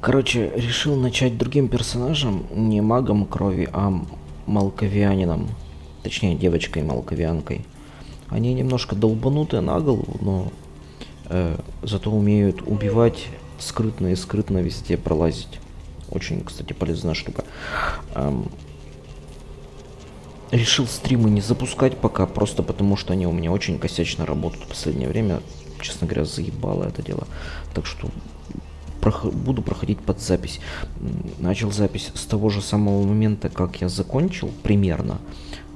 Короче, решил начать другим персонажем, не магом крови, а малковианином. Точнее, девочкой-малковианкой. Они немножко долбанутые на голову, но зато умеют убивать скрытно и скрытно везде пролазить. Очень, кстати, полезная штука. Решил стримы не запускать пока, просто потому что они у меня очень косячно работают в последнее время. Честно говоря, заебало это дело. Так что буду проходить под запись. Начал запись с того же самого момента, как я закончил, примерно.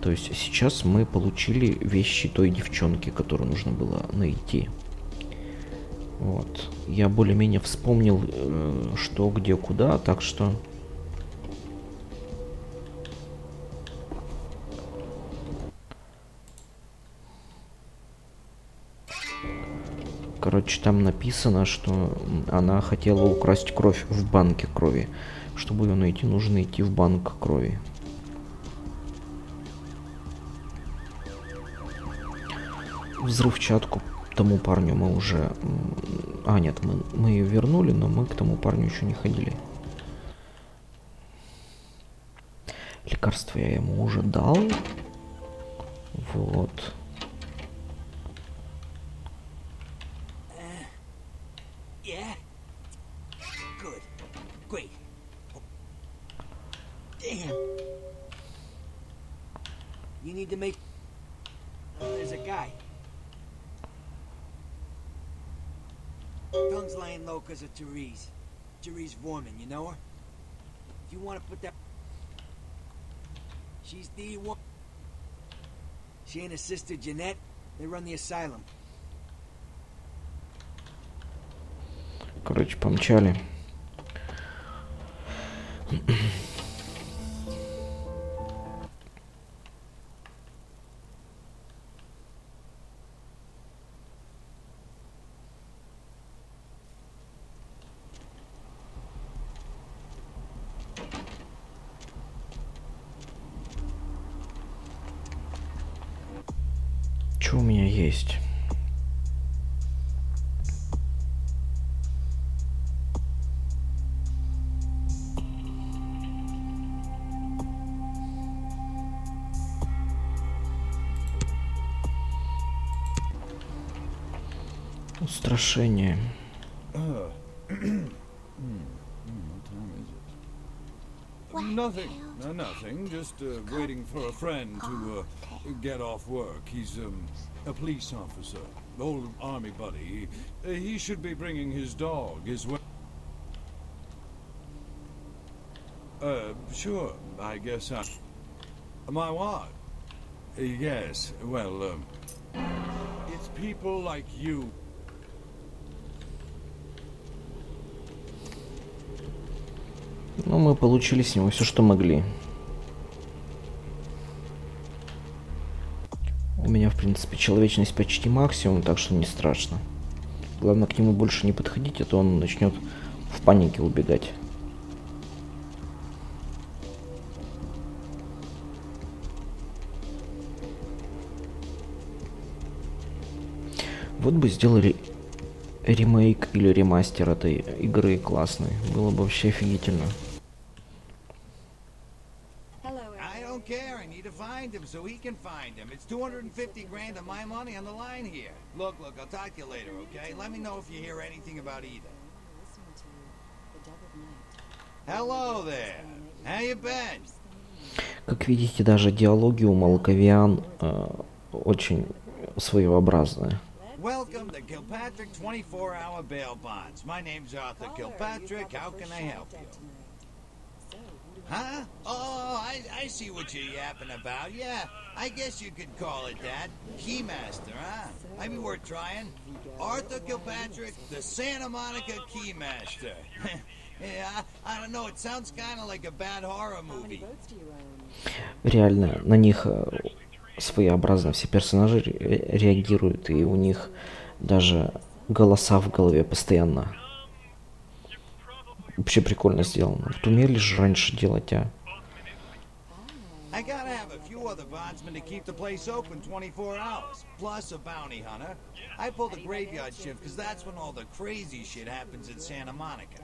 То есть сейчас мы получили вещи той девчонки, которую нужно было найти. Вот. Я более-менее вспомнил, что, где, куда, так что... Короче, там написано, что она хотела украсть кровь в банке крови. Чтобы ее найти, нужно идти в банк крови. Взрывчатку тому парню мы уже... А, нет, мы ее вернули, но мы к тому парню еще не ходили. Лекарство я ему уже дал. Вот. You need to make... there's a guy. Tongue's laying low because of Therese. Therese Vorman, you know her? If you want to put that... She's the one... She and her sister Jeanette, they run the asylum. Короче, помчали. Что у меня есть? Устрашение. Nothing. Nothing. Just waiting for a friend to get off work. He's a police officer, old army buddy. He should be bringing his dog as well. Sure. I guess I... My what? Yes. Well, it's people like you. Ну, мы получили с него все, что могли. У меня, в принципе, человечность почти максимум, так что не страшно. Главное, к нему больше не подходить, а то он начнет в панике убегать. Вот бы сделали ремейк или ремастер этой игры классный. Было бы вообще офигительно. Find him so he can find him. It's 250 grand of my money on the line here. Look, I'll talk to you later, okay? Let me know if you hear anything about either. Hello there. How you been? Как видите, даже диалоги у молковиан очень своеобразные. Welcome to Kilpatrick 24-hour bail bonds. My name's Arthur Kilpatrick. How can I help you? Huh? Oh, I see what you're yapping about. Yeah, I guess you could call it that. Keymaster, huh? Might be worth trying. Arthur Kilpatrick, the Santa Monica Keymaster. Yeah, I don't know, it sounds kind of like a bad horror movie. Реально, на них своеобразно все персонажи реагируют, и у них даже голоса в голове постоянно. Вообще прикольно сделано. Вот умели же раньше делать, а? I gotta have a few other bondsmen to keep the place open 24 hours, plus a bounty hunter. I pull the graveyard shift because that's when all the crazy shit happens in Santa Monica.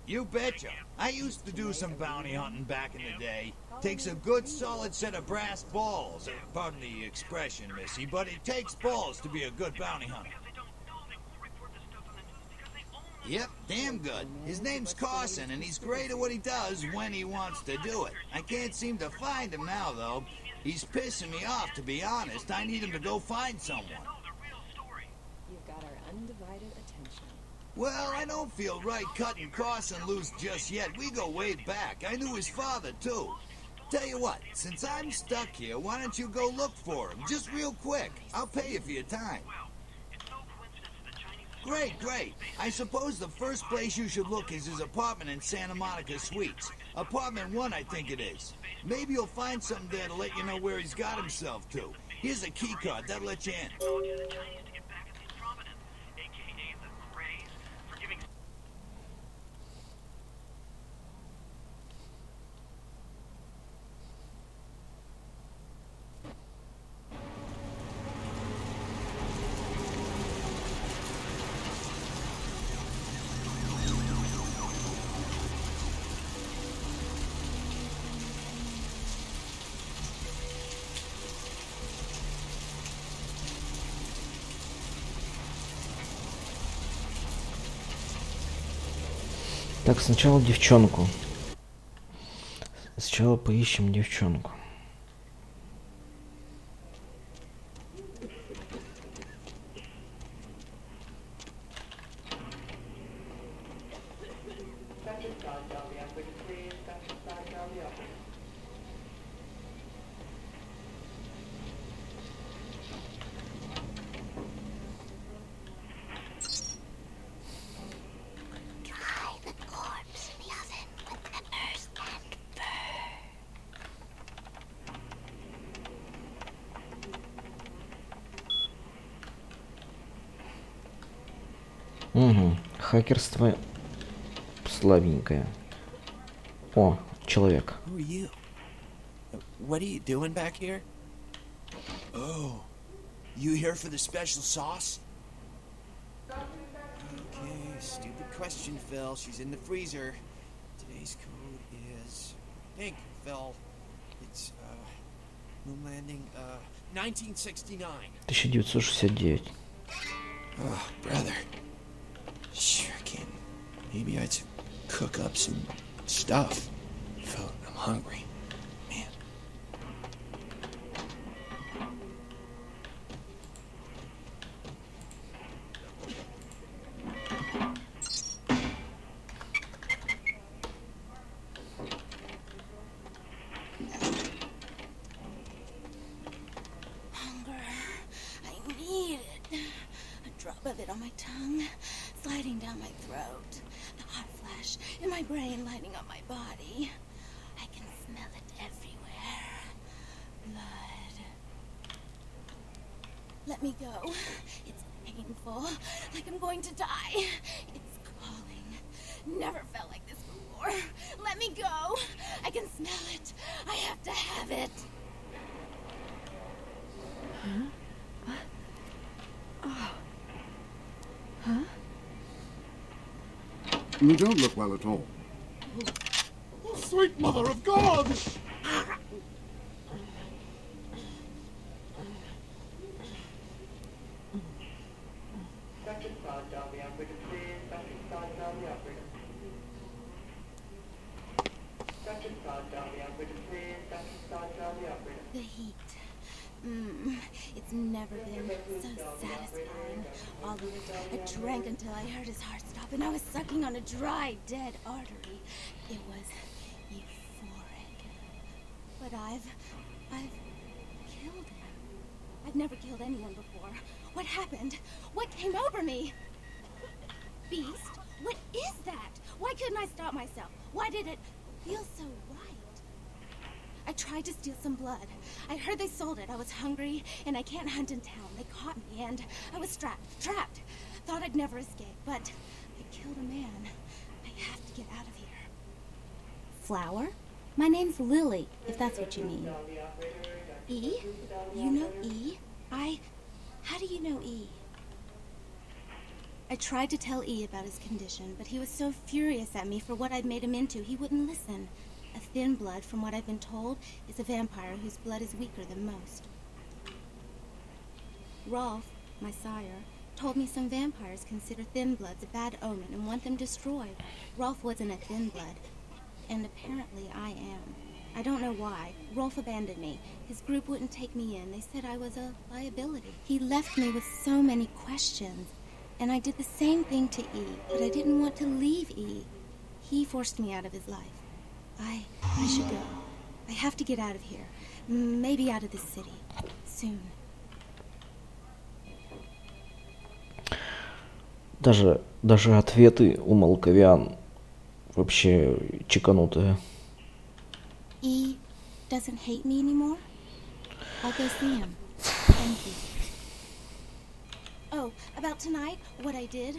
You betcha. I used to do some bounty hunting back in the day. Takes a good solid set of brass balls. Pardon the expression, missy, but it takes balls to be a good bounty hunter. Yep, damn good. His name's Carson, and he's great at what he does when he wants to do it. I can't seem to find him now, though. He's pissing me off, to be honest. I need him to go find someone. You've got our undivided attention. Well, I don't feel right cutting Carson loose just yet. We go way back. I knew his father, too. Tell you what, since I'm stuck here, why don't you go look for him? Just real quick. I'll pay you for your time. Great, great. I suppose the first place you should look is his apartment in Santa Monica Suites. Apartment 1, I think it is. Maybe you'll find something there to let you know where he's got himself to. Here's a key card. That'll let you in. Так, сначала девчонку. Сначала поищем девчонку. Угу. Хакерство слабенькое. О, человек. Who are you? What are you doing back here? Oh, you here for the special sauce? Okay, stupid question, Phil. She's in the freezer. Today's code is pink, Phil. It's, moon landing, 1969. 1969. Oh, brother. Sure can. Maybe I'd cook up some stuff. Phil, I'm hungry. Man. Hunger. I need it. A drop of it on my tongue, sliding down my throat. The hot flash in my brain lighting up my body. I can smell it everywhere. Blood. Let me go. It's painful, like I'm going to die. It's calling. Never felt like this before. Let me go. I can smell it. I have to have it. Huh? What? Oh. Huh? You don't look well at all. Oh, sweet mother of God! The heat. It's never been so satisfying. All of it. I drank until I heard his heart stop, and I was sucking on a dry, dead artery. It was euphoric. But I've killed him. I've never killed anyone before. What happened? What came over me? Beast? What is that? Why couldn't I stop myself? Why did it feel so right? I tried to steal some blood. I heard they sold it. I was hungry, and I can't hunt in town. They caught me, and I was trapped. Thought I'd never escape, but I killed a man. I have to get out of here. Flower? My name's Lily, if that's what you mean. E? You know E? How do you know E? I tried to tell E about his condition, but he was so furious at me for what I'd made him into, he wouldn't listen. A thin blood, from what I've been told, is a vampire whose blood is weaker than most. Rolf, my sire, told me some vampires consider thin bloods a bad omen and want them destroyed. Rolf wasn't a thin blood, and apparently I am. I don't know why. Rolf abandoned me. His group wouldn't take me in. They said I was a liability. He left me with so many questions, and I did the same thing to E, but I didn't want to leave E. He forced me out of his life. I should go. I have to get out of here. Maybe out of this city. Soon. Даже ответы у молдаван вообще чеканутые. E doesn't hate me anymore? I'll go see him. Thank you. Oh, about tonight, what I did?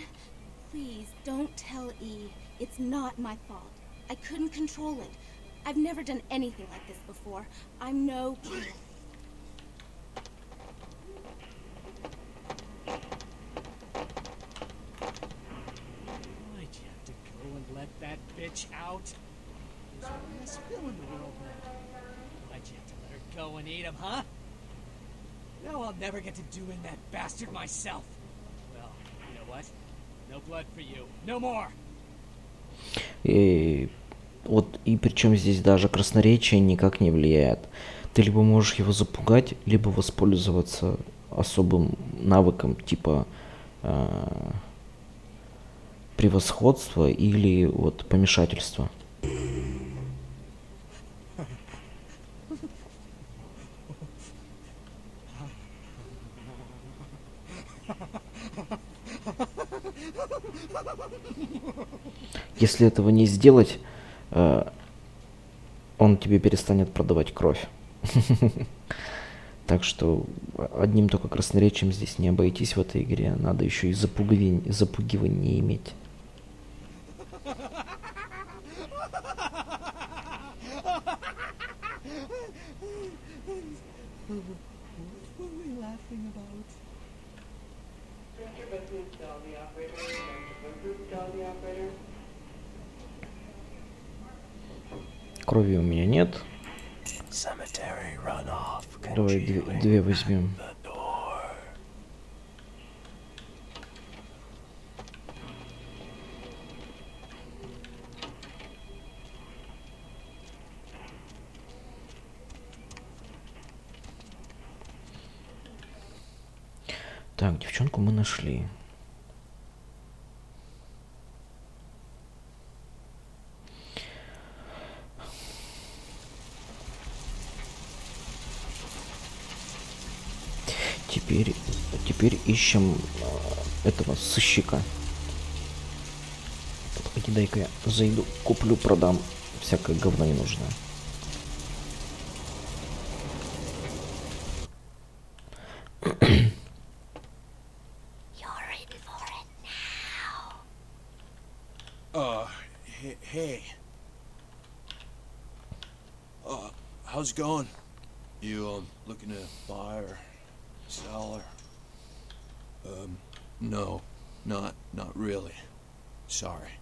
Please, don't tell E. It's not my fault. I couldn't control it. I've never done anything like this before. I'm no kid. Why'd you have to go and let that bitch out? There's one less Phil in the world now. Why'd you have to let her go and eat him, huh? Now I'll never get to doing that bastard myself. Well, you know what? No blood for you. No more! И вот, и причем здесь даже красноречие никак не влияет. Ты либо можешь его запугать, либо воспользоваться особым навыком типа превосходства или вот помешательства. Если этого не сделать, он тебе перестанет продавать кровь. Так что одним только красноречием здесь не обойтись в этой игре. Надо еще и запугивание иметь. Крови у меня нет. Давай две возьмем. Так, девчонку мы нашли. Теперь ищем этого сыщика. Погоди, дай-ка я зайду, куплю, продам всякое говно ненужное. Hey. How's it going? You, looking to buy or sell or... No, not really. Sorry.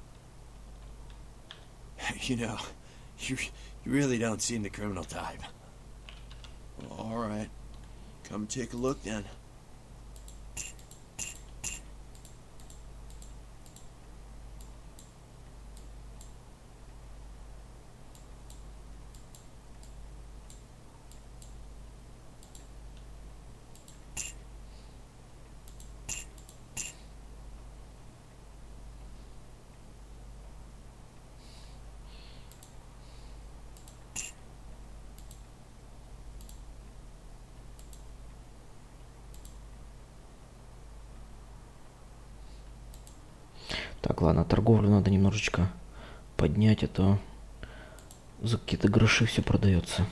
You know, you really don't seem the criminal type. Well, alright. Come take a look then. Так, ладно, торговлю надо немножечко поднять, а то за какие-то гроши все продается.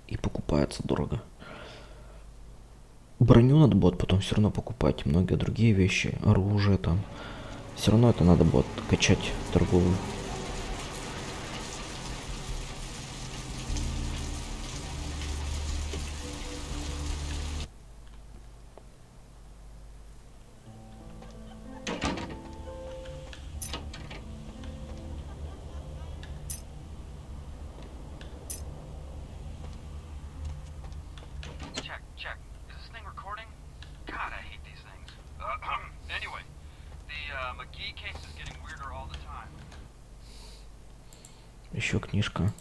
И покупается дорого. Броню надо будет потом все равно покупать, многие другие вещи, оружие там. Все равно это надо будет качать торговлю. Еще книжка.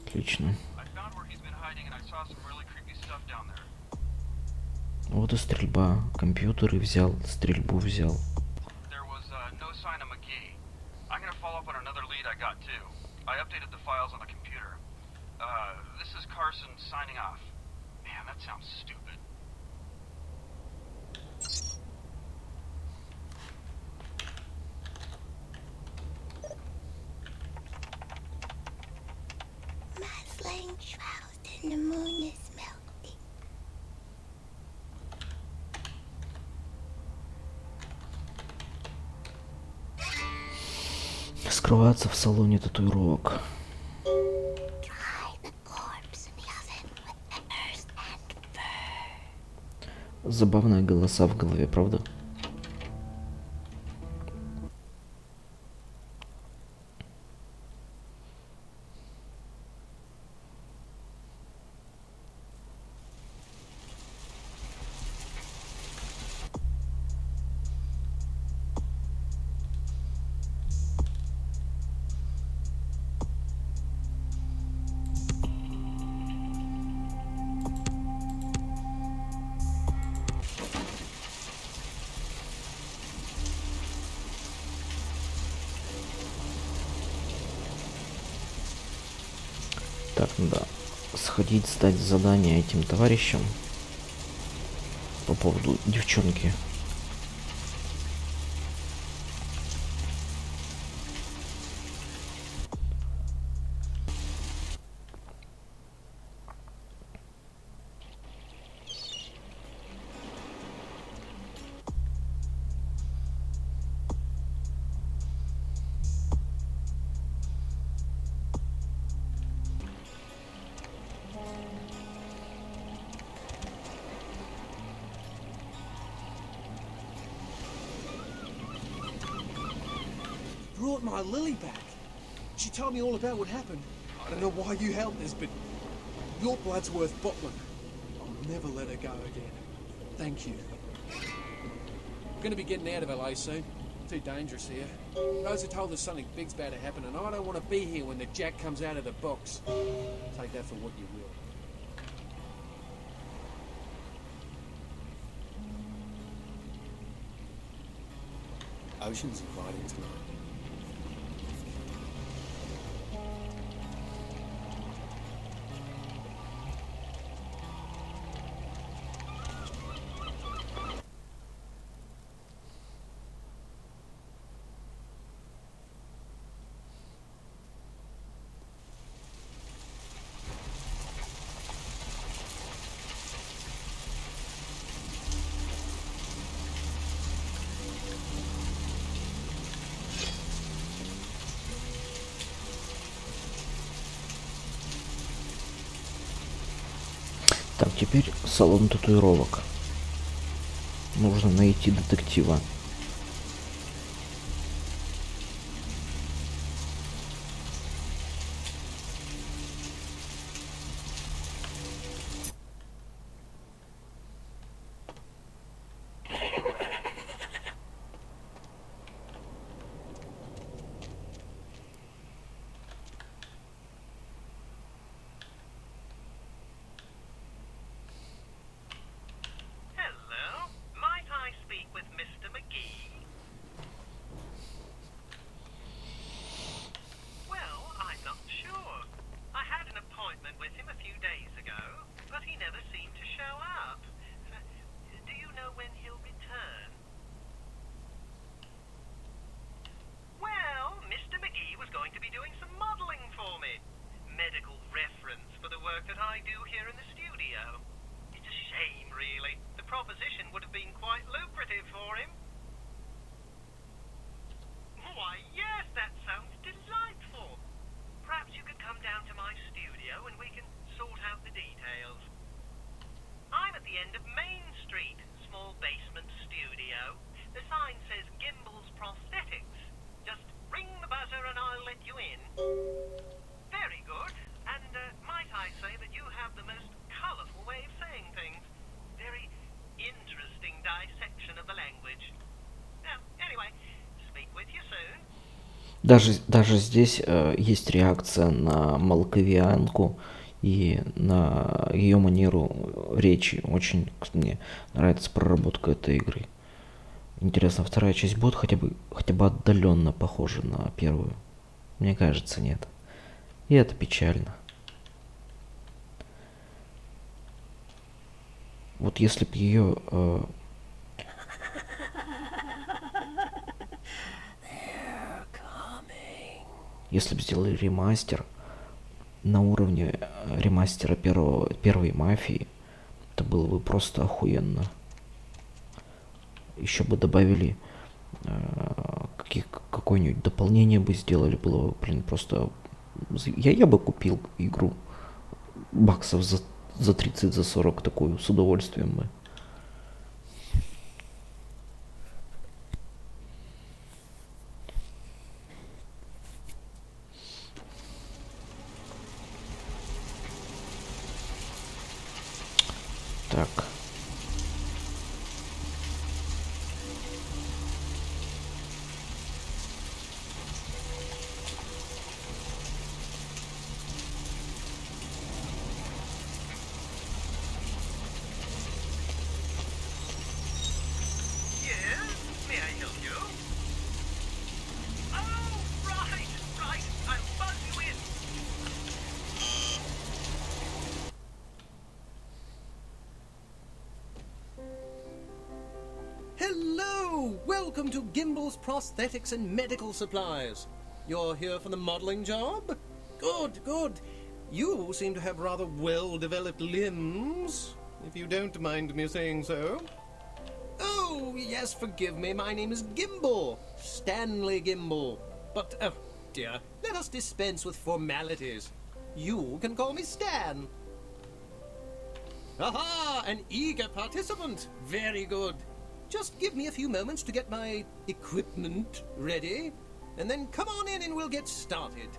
Отлично. Вот и стрельба. Компьютеры взял, стрельбу взял. Flying shroud and the moon is melting. Скрываться в салоне татуировок. Dry the corpse in the oven with peppers and fur. Забавные голоса в голове, правда? Так, надо сходить, сдать задание этим товарищам по поводу девчонки. Brought my Lily back. She told me all about what happened. I don't know why you held this, but your blood's worth bottling. I'll never let her go again. Thank you. I'm gonna be getting out of LA soon. Too dangerous here. Rosa told us something big's about to happen, and I don't want to be here when the jack comes out of the box. Take that for what you will. Ocean's inviting tonight. Так, теперь салон татуировок. Нужно найти детектива. Hello, might I speak with Mr. McGee? Даже здесь есть реакция на молдаванку и на ее манеру речи. Очень мне нравится проработка этой игры. Интересно, вторая часть будет хотя бы отдаленно похожа на первую? Мне кажется, нет. И это печально. Вот если бы ее если бы сделали ремастер на уровне ремастера первой мафии, это было бы просто охуенно. Еще бы добавили какое-нибудь дополнение бы сделали, было бы, блин, просто... Я бы купил игру баксов за 30, за 40 такую, с удовольствием бы. Так. Hello! Welcome to Gimble's Prosthetics and Medical Supplies. You're here for the modelling job? Good, good. You seem to have rather well-developed limbs, if you don't mind me saying so. Oh, yes, forgive me. My name is Gimble. Stanley Gimble. But, oh, dear, let us dispense with formalities. You can call me Stan. Aha! An eager participant. Very good. Just give me a few moments to get my equipment ready, and then come on in and we'll get started.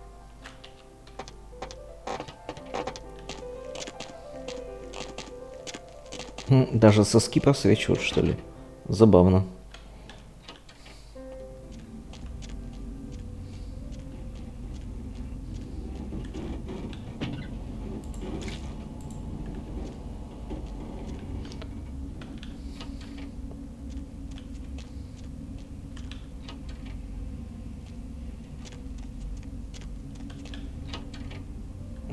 Даже соски просвечивают, что ли? Забавно.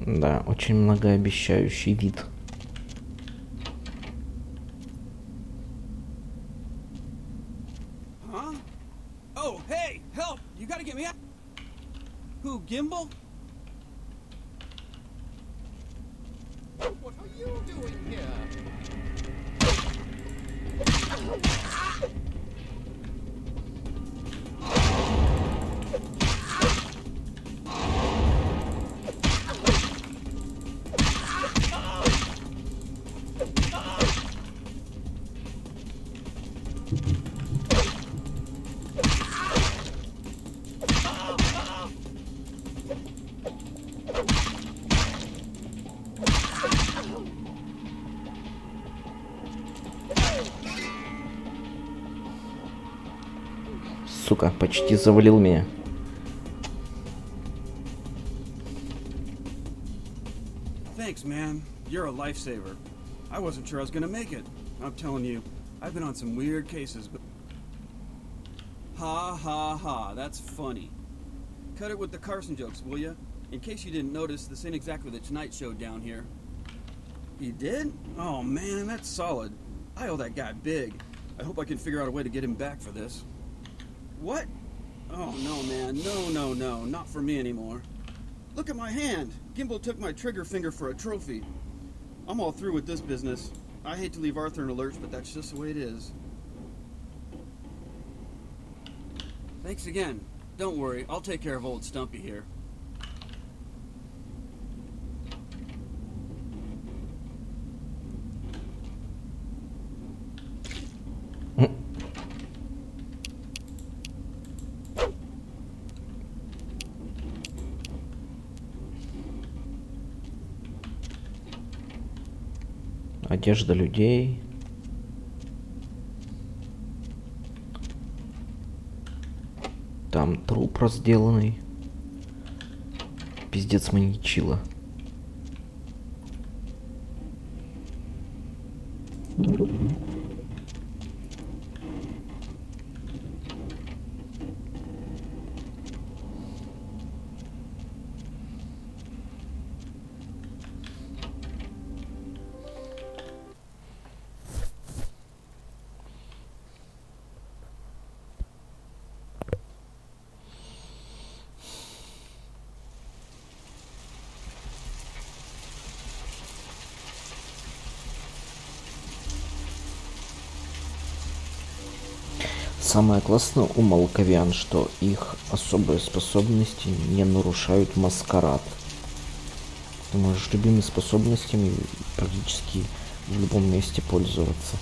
Да, очень многообещающий вид. Huh? Oh, hey, help! You gotta get me out. Who, Gimbal? What are you doing here? Сука, почти завалил меня. Thanks, man. You're a lifesaver. I wasn't sure I was gonna make it. I'm telling you, I've been on some weird cases, but... Ha ha ha, that's funny. Cut it with the Carson jokes, will ya? In case you didn't notice, this ain't exactly the Tonight Show down here. You did? Oh man, that's solid. I owe that guy big. I hope I can figure out a way to get him back for this. What? Oh no, man. No. Not for me anymore. Look at my hand. Gimbal took my trigger finger for a trophy. I'm all through with this business. I hate to leave Arthur in a lurch, but that's just the way it is. Thanks again. Don't worry, I'll take care of old Stumpy here. Одежда людей. Там труп разделанный. Пиздец маньячила. Самое классное у молдаван, что их особые способности не нарушают маскарад. Ты можешь любыми способностями практически в любом месте пользоваться.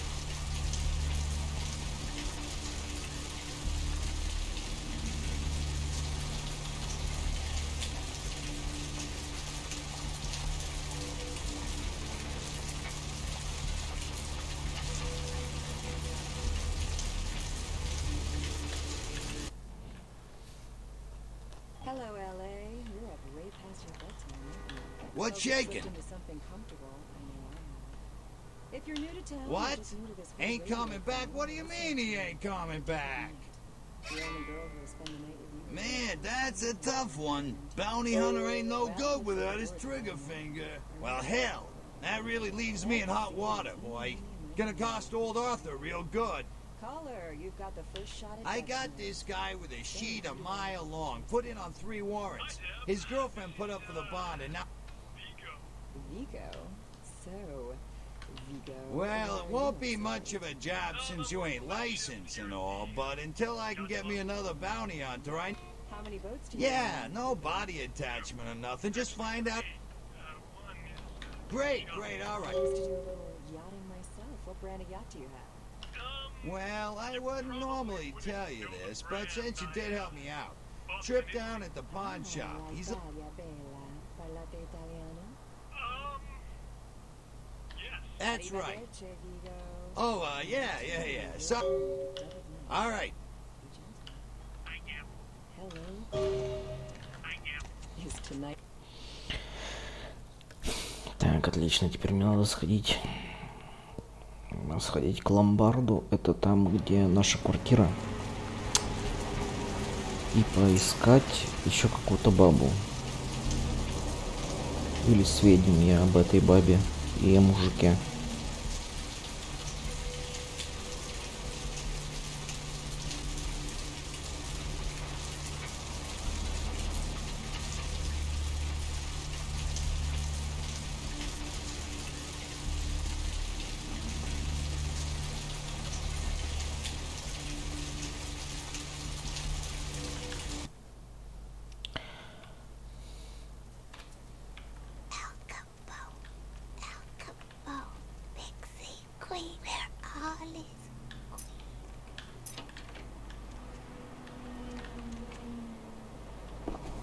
Hello, LA. You're up way past your bedtime, aren't you? What's So get shaking? slipped into something comfortable. I know I am. If you're new to town, What? you're just new to this whole Ain't radio coming back? thing, What do you mean he ain't coming back? The only girl who will spend the night with you. Man, that's a tough one. Bounty hunter ain't no good without his trigger finger. Well, hell, that really leaves me in hot water, boy. Gonna cost old Arthur real good. Caller, you've got the first shot at I that got tonight. this guy with a sheet a mile long, put in on 3 warrants. His girlfriend put up for the bond, and now... Vigo. So, Vigo. Well, it won't be much of a job since you ain't licensed and all, but until I can get me another bounty hunter, I... How many boats do you Yeah, have? no body attachment or nothing, just find out... Great, all right. I used to do a little yachting myself. What brand of yacht do you have? Well, I wouldn't normally tell you this, but since you did help me out, trip down at the pawn shop. La He's a... Italia bella. Parlate italiano? That's right. Arrivederci, Vigo. Oh, yeah. So, all right. Hello. Is tonight... Так, отлично, теперь мне надо сходить к ломбарду, это там, где наша квартира, и поискать еще какую-то бабу или сведения об этой бабе и о мужике.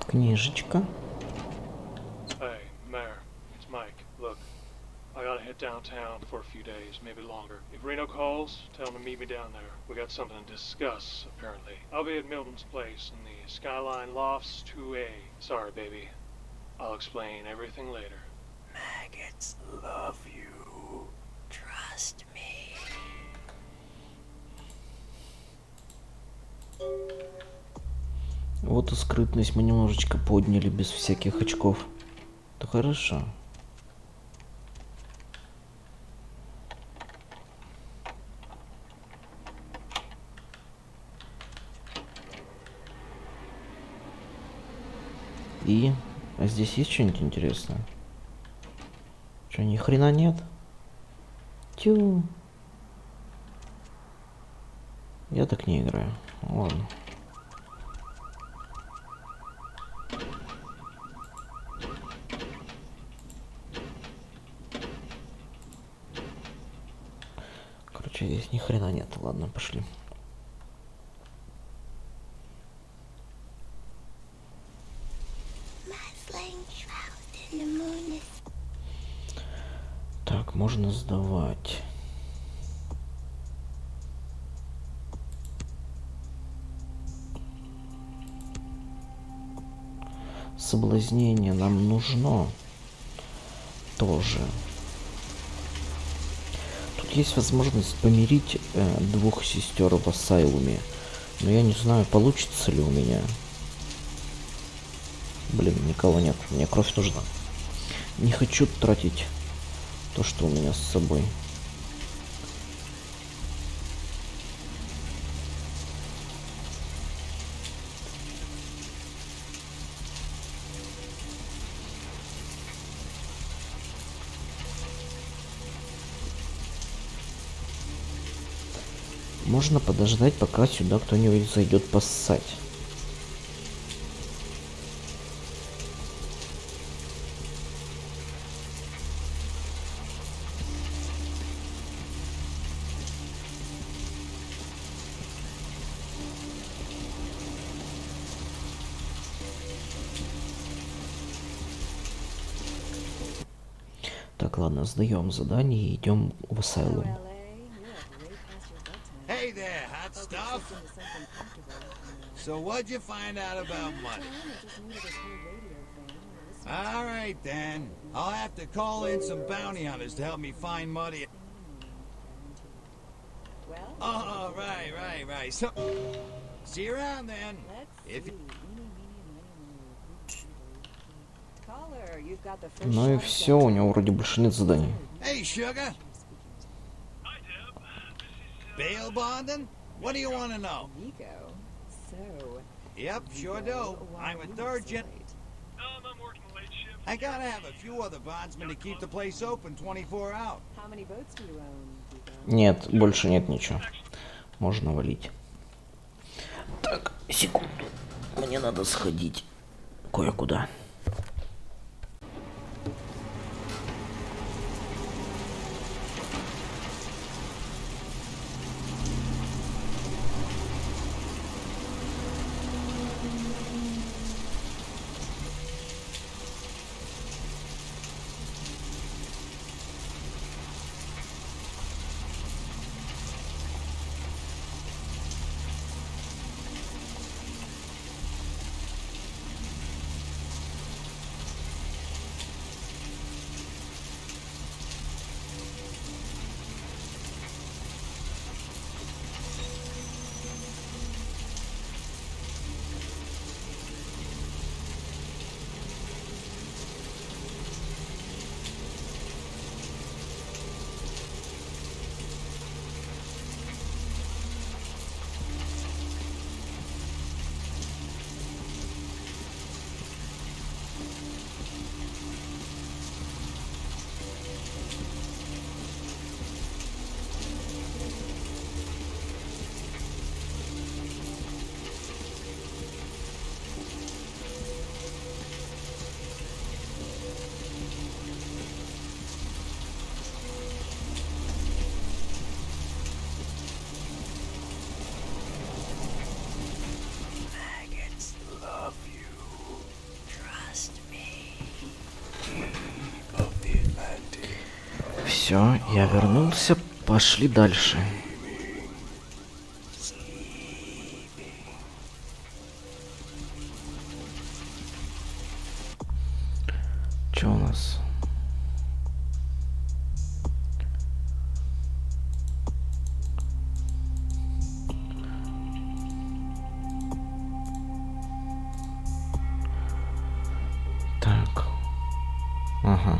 Книжечка. Hey, Mayor, it's Mike. Look, I gotta head downtown for a few days, maybe longer. If Reno calls, tell him to meet me down there. We got something to discuss, apparently. I'll be at Milton's place in the Skyline Lofts 2A. Sorry, baby. I'll explain everything later. Maggots love you. Trust me. Вот и скрытность мы немножечко подняли без всяких очков. Это хорошо. А здесь есть что-нибудь интересное? Что, ни хрена нет? Тю. Я так не играю. Ладно. Короче, здесь ни хрена нет. Ладно, пошли. Так, можно сдавать. соблазнение нам нужно тоже. Тут есть возможность помирить двух сестер в асайлуме, но я не знаю, получится ли у меня. Блин, никого нет, мне кровь нужна. Не хочу тратить то, что у меня с собой. Можно подождать, пока сюда кто-нибудь зайдет поссать. Так, ладно, сдаем задание и идем в асайлум. Hey there, hot stuff. So what'd you find out about money? All right then. I'll have to call in some bounty hunters to help me find money. Oh, right. So, see you around then. If you... Ну и все, у него вроде больше нет заданий. Hey, sugar. Bail bonding? What do you want to know? Yep, sure do. I'm a third gen... I'm working the late shift. I gotta have a few other bondsmen to keep the place open 24 hours. Нет, больше нет ничего. Можно валить. Так, секунду. Мне надо сходить кое-куда. Все, я вернулся, пошли дальше. Что у нас? Так. Ага.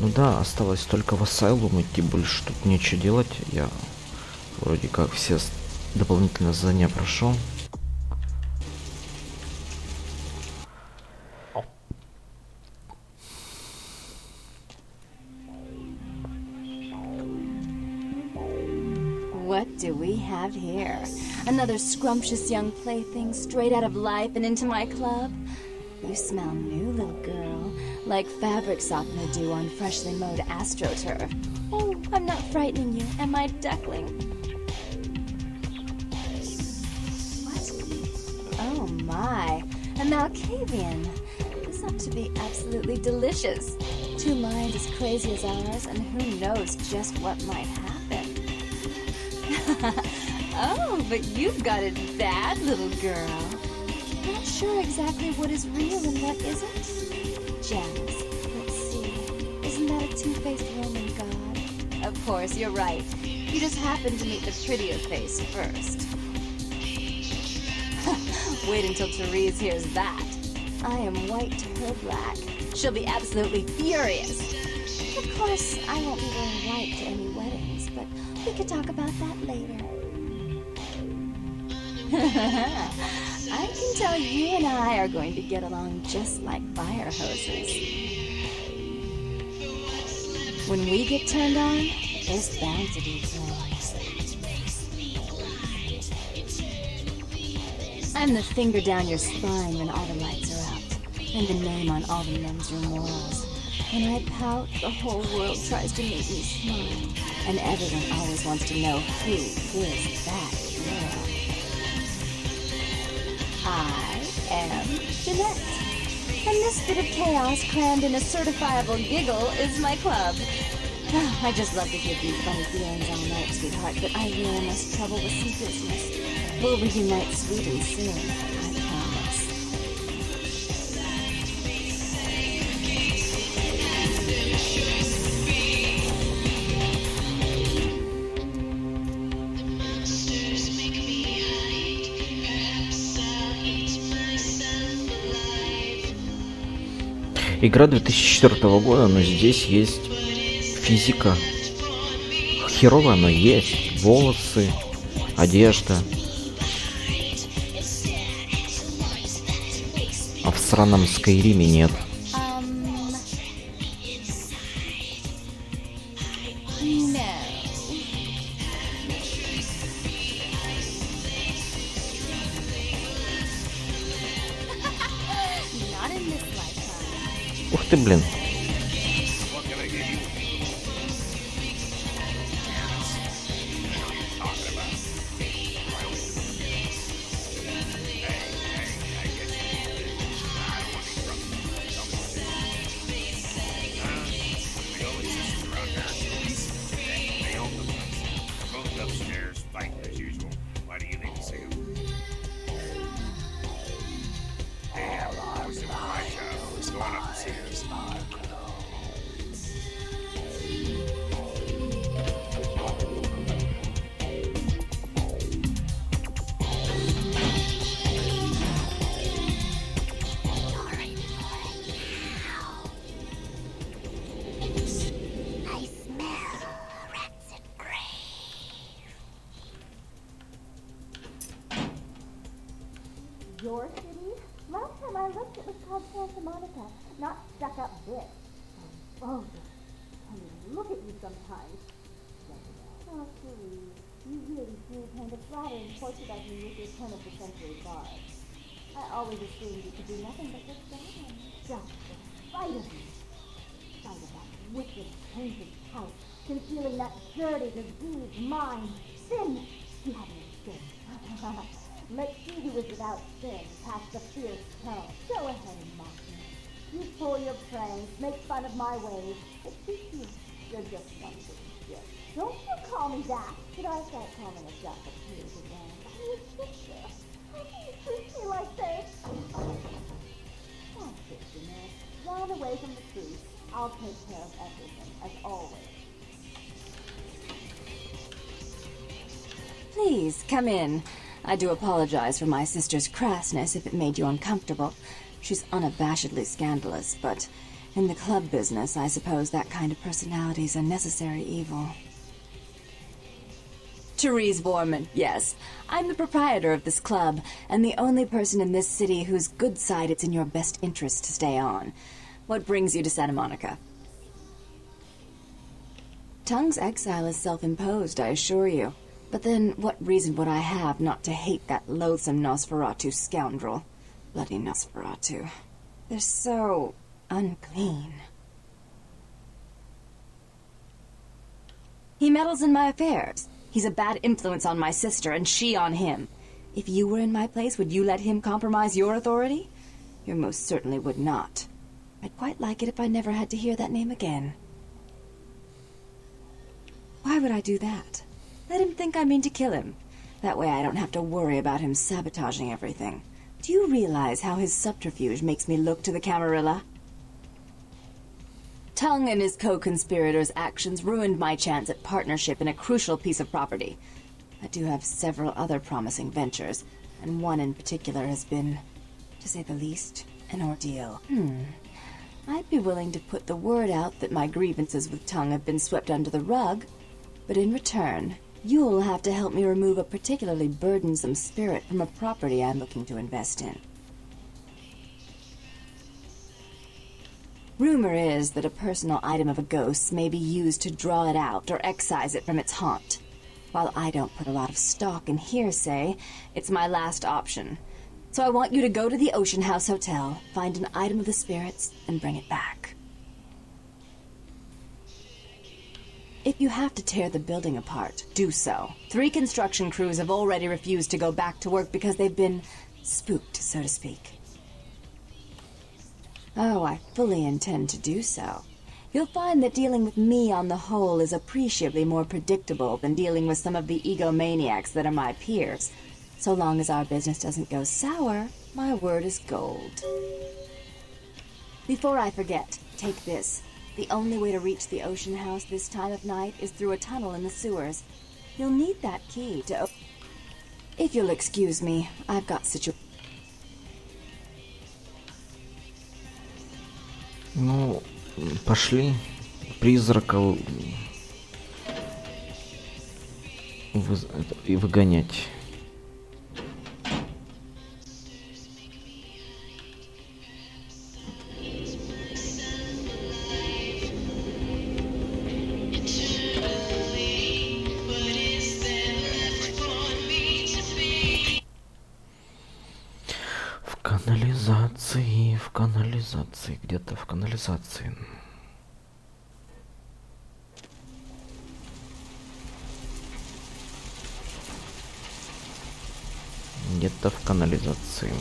Ну да, осталось только в асайлум идти, больше тут нечего делать. Я вроде как все дополнительные задания прошел. What do we have here? Another scrumptious young plaything straight out of life and into my club? You smell new, little girl, like fabric softener do on freshly mowed astroturf. Oh, I'm not frightening you, am I, duckling? What? Oh my, a Malkavian. This ought to be absolutely delicious. Two minds as crazy as ours, and who knows just what might happen. Oh, but you've got it bad, little girl. Not sure exactly what is real and what isn't. Gems. Let's see. Isn't that a two-faced Roman god? Of course, you're right. You just happened to meet the prettier face first. Wait until Therese hears that. I am white to her black. She'll be absolutely furious. Of course, I won't be wearing white to any weddings, but we could talk about that later. I can tell you and I are going to get along just like fire hoses. When we get turned on, there's bound to be flames. I'm the finger down your spine when all the lights are out. I'm the name on all the men's room walls. When I pout, the whole world tries to make me smile. And everyone always wants to know who is that girl. I am Jeanette. And this bit of chaos crammed in a certifiable giggle is my club. I just love to give you funny feelings all night, sweetheart, but I really must trouble with some business. We'll reunite sweet and soon, I promise. Игра 2004 года, но здесь есть физика. Херово, но есть. Волосы, одежда. А в сраном Скайриме нет. Ух ты, блин. Your city? Last time I looked, it was called Santa Monica, not stuck-up this. Oh, I mean, look at you sometimes. Oh, please. You really do kind of flattering portraitizing me with your turn-of-the-century garb. I always assumed you could do nothing but look down. Just the spite of you. Spite of that wicked, tainted couch, concealing that dirty, diseased mind. Sin! You have no sin. Let's see who is without sin, past the fierce tone. Go ahead and mock me. You pull your pranks, make fun of my ways. It suits you. You're just one big jerk. Don't you call me that. Should I start calling a duck a pig again? You sister. How can you treat me like this? That's it, Jeanette. Run away from the truth. I'll take care of everything, as always. Please, come in. I do apologize for my sister's crassness if it made you uncomfortable. She's unabashedly scandalous, but in the club business, I suppose that kind of personality is a necessary evil. Therese Vorman, yes. I'm the proprietor of this club, and the only person in this city whose good side it's in your best interest to stay on. What brings you to Santa Monica? Tongue's exile is self-imposed, I assure you. But then, what reason would I have not to hate that loathsome Nosferatu scoundrel? Bloody Nosferatu. They're so unclean. He meddles in my affairs. He's a bad influence on my sister, and she on him. If you were in my place, would you let him compromise your authority? You most certainly would not. I'd quite like it if I never had to hear that name again. Why would I do that? Let him think I mean to kill him. That way I don't have to worry about him sabotaging everything. Do you realize how his subterfuge makes me look to the Camarilla? Tongue and his co-conspirators' actions ruined my chance at partnership in a crucial piece of property. I do have several other promising ventures, and one in particular has been, to say the least, an ordeal. I'd be willing to put the word out that my grievances with Tongue have been swept under the rug, but in return, you'll have to help me remove a particularly burdensome spirit from a property I'm looking to invest in. Rumor is that a personal item of a ghost may be used to draw it out or excise it from its haunt. While I don't put a lot of stock in hearsay, it's my last option. So I want you to go to the Ocean House Hotel, find an item of the spirits, and bring it back. If you have to tear the building apart, do so. 3 construction crews have already refused to go back to work because they've been spooked, so to speak. Oh, I fully intend to do so. You'll find that dealing with me on the whole is appreciably more predictable than dealing with some of the egomaniacs that are my peers. So long as our business doesn't go sour, my word is gold. Before I forget, take this. The only way to reach the Ocean House this time of night is through a tunnel in the sewers. You'll need that key to open. If you'll excuse me, I've got Ну, пошли призрака и выгонять. В канализации, где-то в канализации. Где-то в канализации.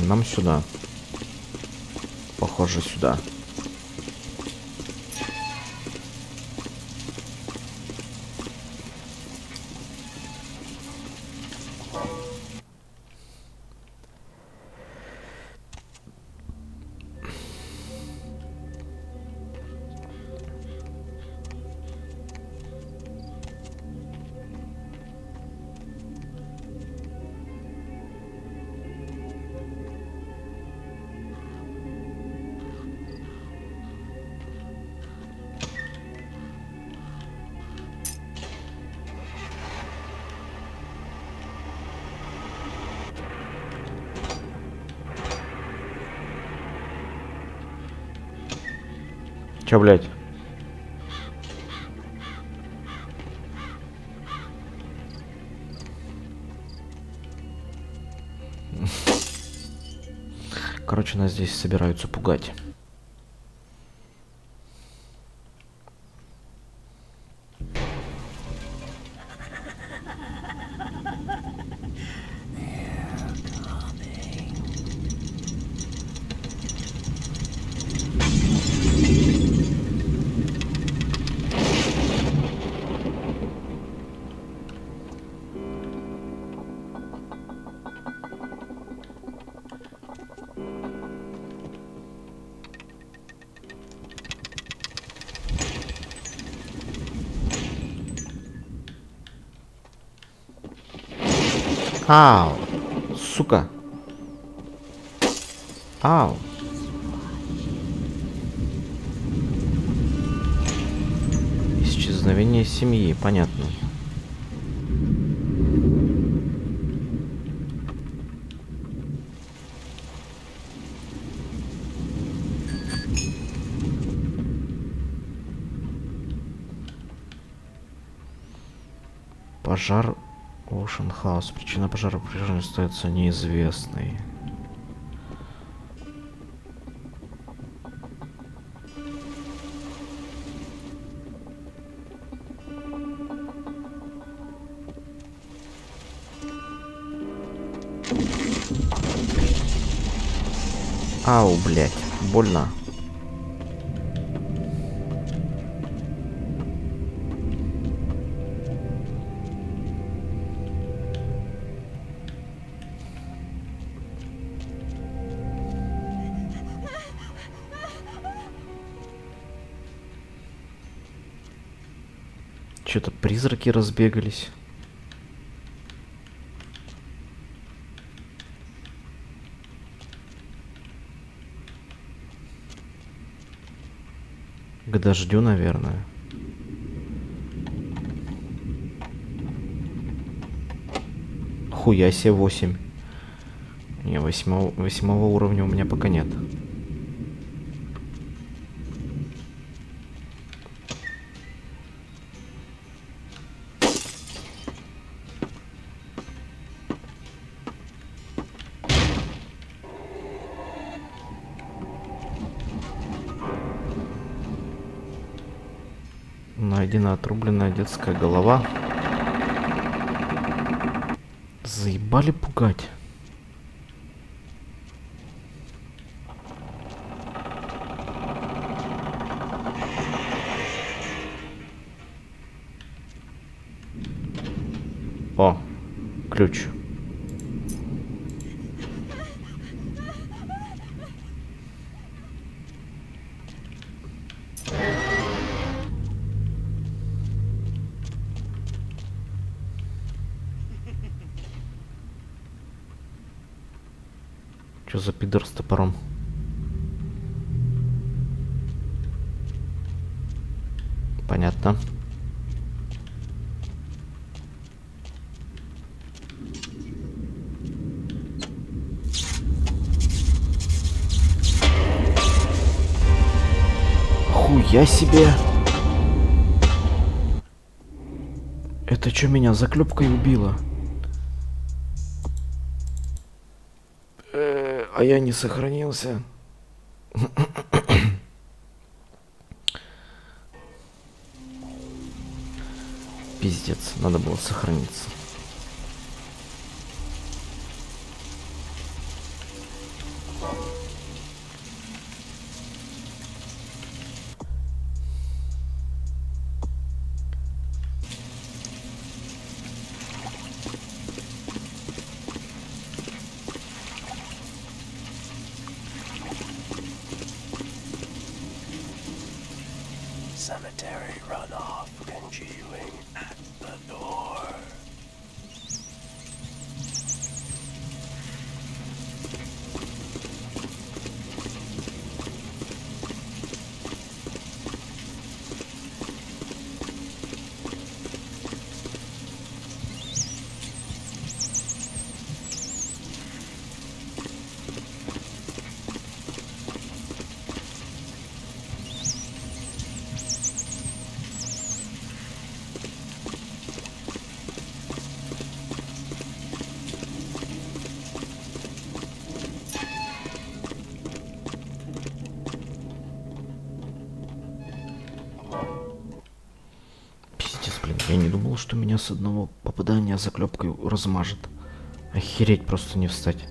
Нам сюда. Похоже, сюда. Чё, блядь? Короче, нас здесь собираются пугать. Ау, сука. Ау. Исчезновение семьи, понятно. Пожар Ocean House. Причина пожара по-прежнему остается неизвестной. Ау, блядь, больно. Что-то призраки разбегались. К дождю, наверное. Хуя себе 8. Не, 8 уровня у меня пока нет. Найдена отрубленная детская голова. Заебали пугать. О, ключ. Что за пидор с топором? Понятно. Хуя себе! Это что, меня заклепкой убило? А я не сохранился. Пиздец, надо было сохраниться. Cemetery runoff congealing at the door. Я не думал, что меня с одного попадания заклепкой размажет. Охереть, просто не встать.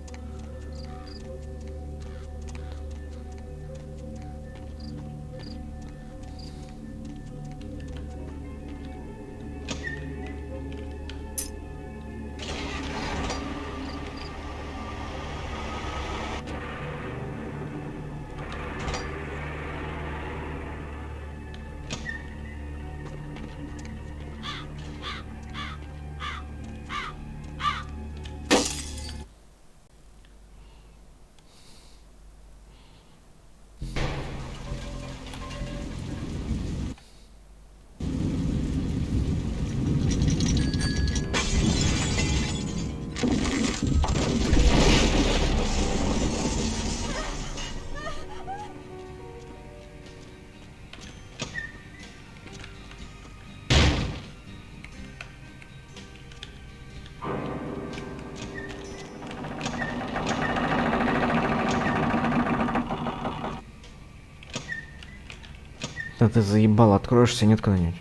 Да ты заебал, откроешься, нет когда-нибудь?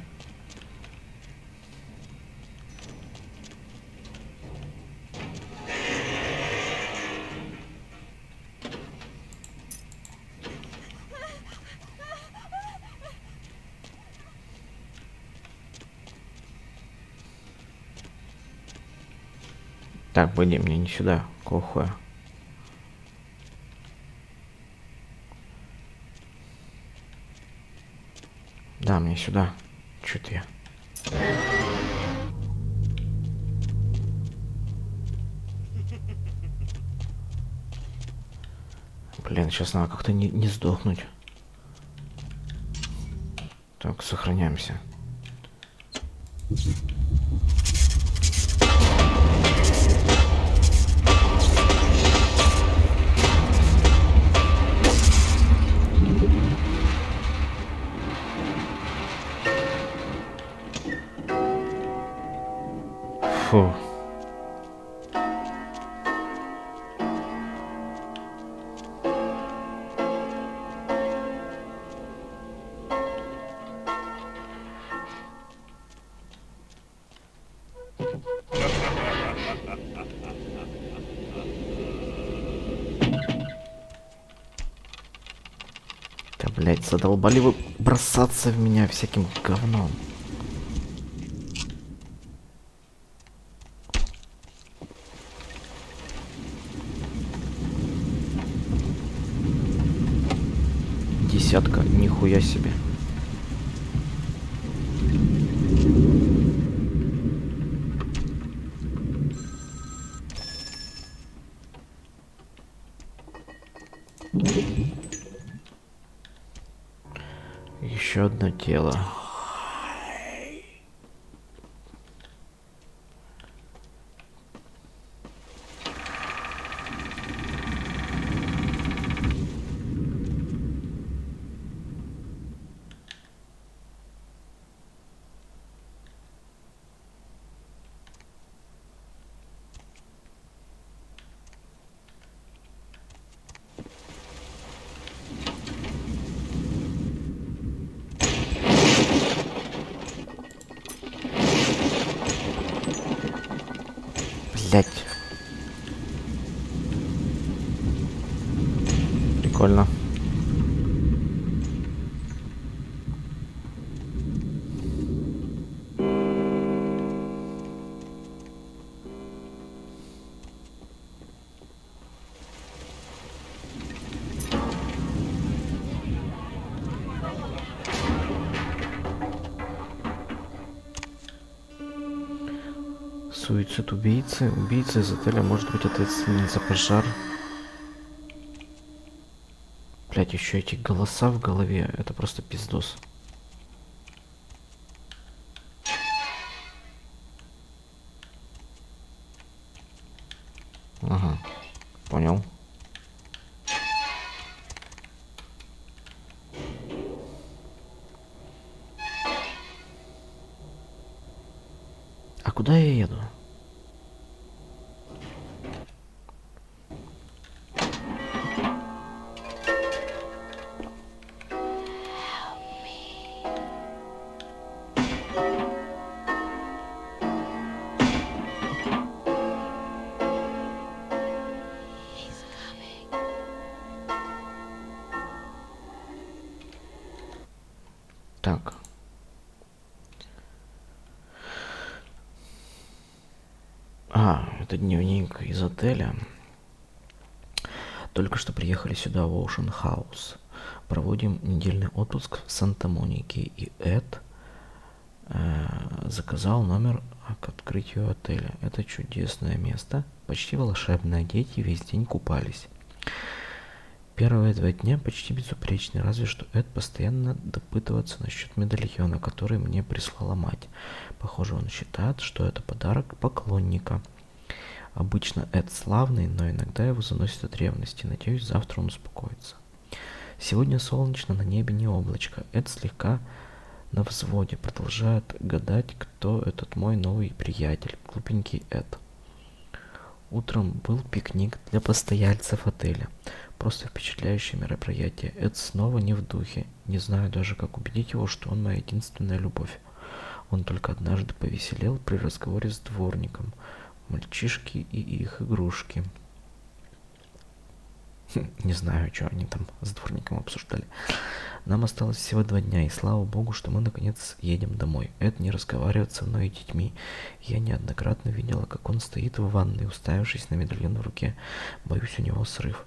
Так, пойди, мне не сюда, какого хуя? Да, мне сюда. Чё-то я. Блин, сейчас надо как-то не сдохнуть. Так, сохраняемся. Фу. Да, блядь, задолбали вы бросаться в меня всяким говном. Десятка, нихуя себе. Еще одно тело. Блять. Прикольно. Суицид убийцы. Убийца из отеля может быть ответственен за пожар. Блять, еще эти голоса в голове. Это просто пиздос. Ага, понял. А куда я еду? Так. Это дневник из отеля. Только что приехали сюда, в Ocean House. Проводим недельный отпуск в Санта-Монике. И Эд заказал номер к открытию отеля. Это чудесное место. Почти волшебное. Дети весь день купались. Первые 2 дня почти безупречны, разве что Эд постоянно допытывается насчет медальона, который мне прислала мать. Похоже, он считает, что это подарок поклонника. Обычно Эд славный, но иногда его заносит от ревности. Надеюсь, завтра он успокоится. Сегодня солнечно, на небе не облачко. Эд слегка на взводе, продолжает гадать, кто этот мой новый приятель, глупенький Эд. Утром был пикник для постояльцев отеля. Просто впечатляющее мероприятие. Эд снова не в духе. Не знаю даже, как убедить его, что он моя единственная любовь. Он только однажды повеселел при разговоре с дворником. Мальчишки и их игрушки. Не знаю, что они там с дворником обсуждали. Нам осталось всего 2 дня, и слава богу, что мы наконец едем домой. Эд не разговаривает со мной и детьми. Я неоднократно видела, как он стоит в ванной, уставившись на медальон в руке. Боюсь, у него срыв.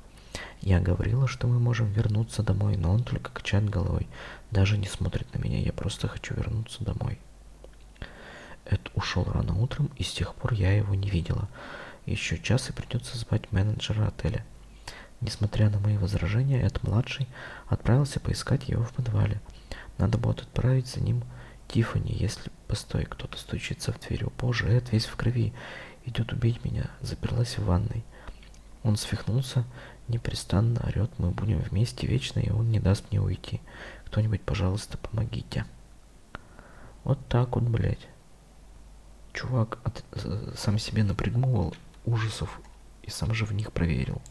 Я говорила, что мы можем вернуться домой, но он только качает головой. Даже не смотрит на меня, я просто хочу вернуться домой. Эд ушел рано утром, и с тех пор я его не видела. Еще час, и придется звать менеджера отеля. Несмотря на мои возражения, Эд-младший отправился поискать его в подвале. Надо будет отправить за ним Тиффани, если... Постой, кто-то стучится в дверь. О боже, Эд весь в крови. Идет убить меня. Заперлась в ванной. Он свихнулся, непрестанно орет. Мы будем вместе вечно, и он не даст мне уйти. Кто-нибудь, пожалуйста, помогите. Вот так вот, блядь. Чувак сам себе напридумывал ужасов и сам же в них проверил.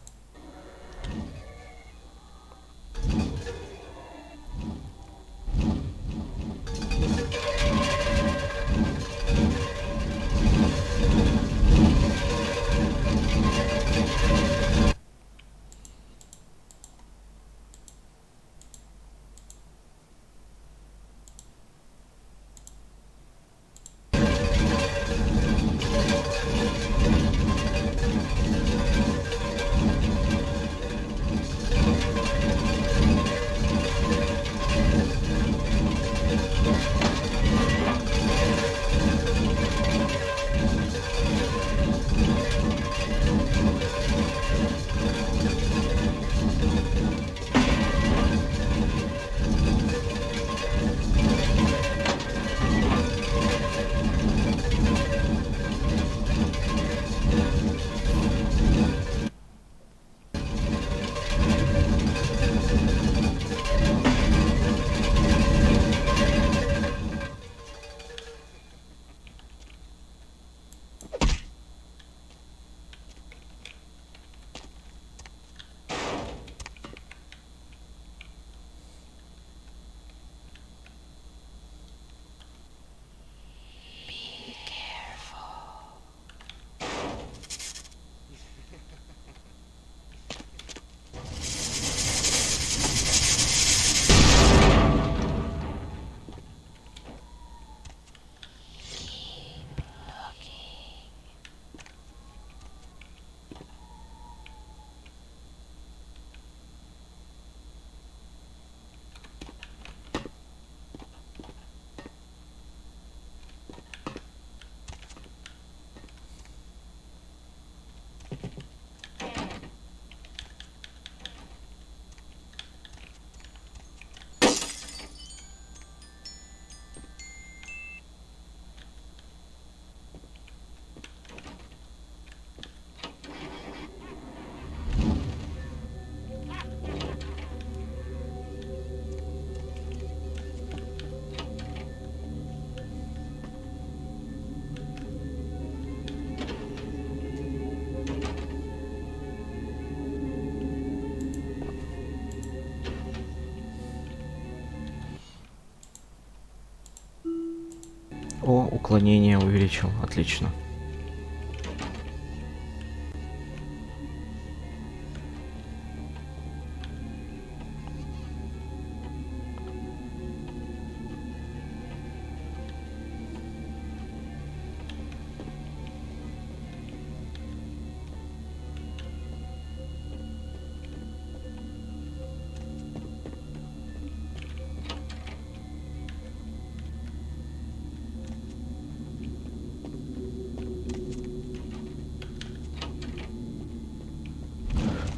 О, уклонение увеличил. Отлично.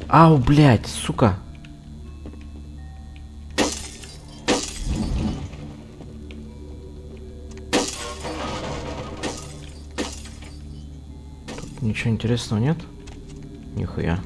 Ау, блядь, сука. Тут ничего интересного нет? Нихуя.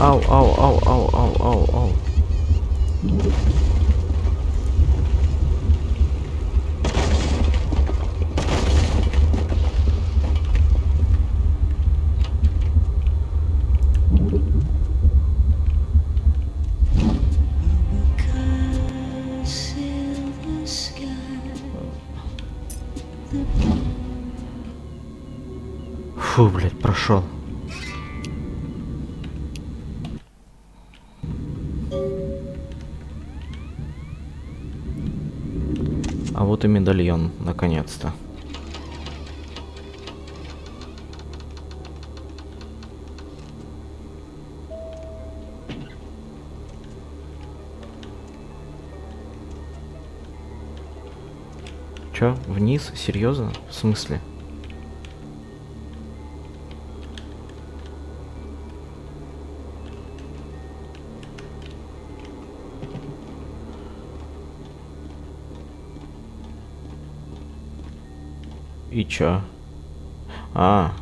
Ау, ау, ау, ау, ау, ау, ау. Фу, блядь, прошел. А вот и медальон, наконец-то. Чё, вниз? Серьезно? В смысле? И чё? А.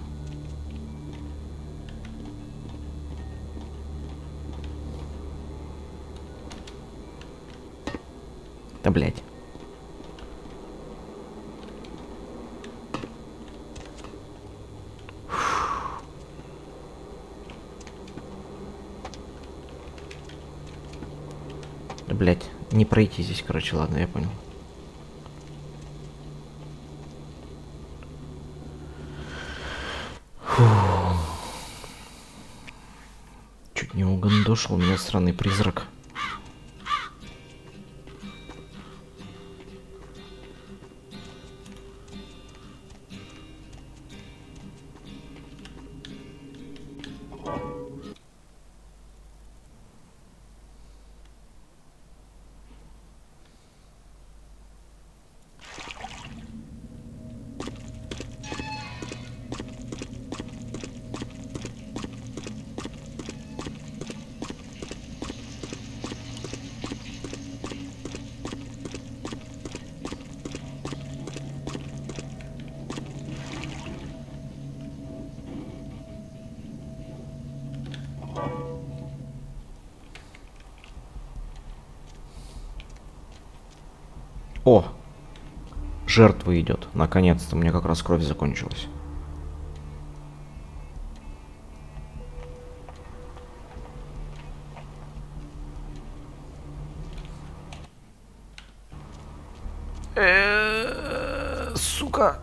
Да, блядь. Да, блядь. Не пройти здесь, короче, ладно, я понял. Чуть не угандошил меня странный призрак. О! Жертва идет. Наконец-то. У меня как раз кровь закончилась. Сука!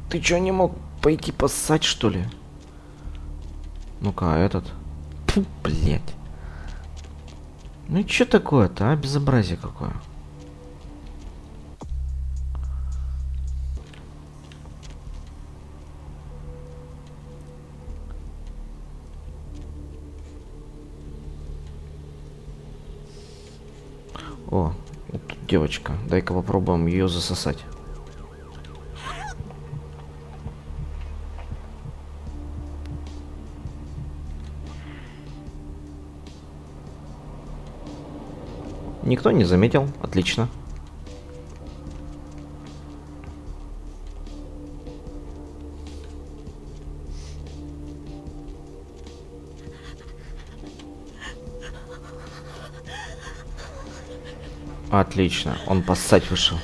Ты чё, не мог пойти поссать, что ли? Ну-ка, этот... Фу, блядь. Ну и чё такое-то, а? Безобразие какое. О, вот тут девочка. Дай-ка попробуем ее засосать. Никто не заметил. Отлично. Отлично. Он поссать вышел.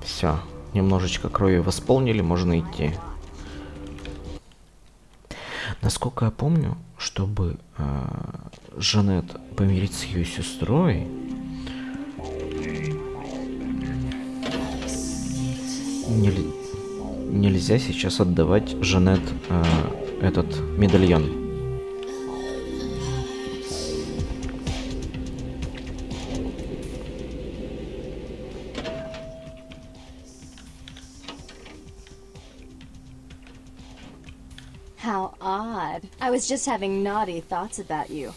Все. Немножечко крови восполнили, можно идти. Насколько я помню, чтобы Жанет помирить с ее сестрой, нельзя сейчас отдавать Жанет этот медальон. How odd. I was just having naughty thoughts about you.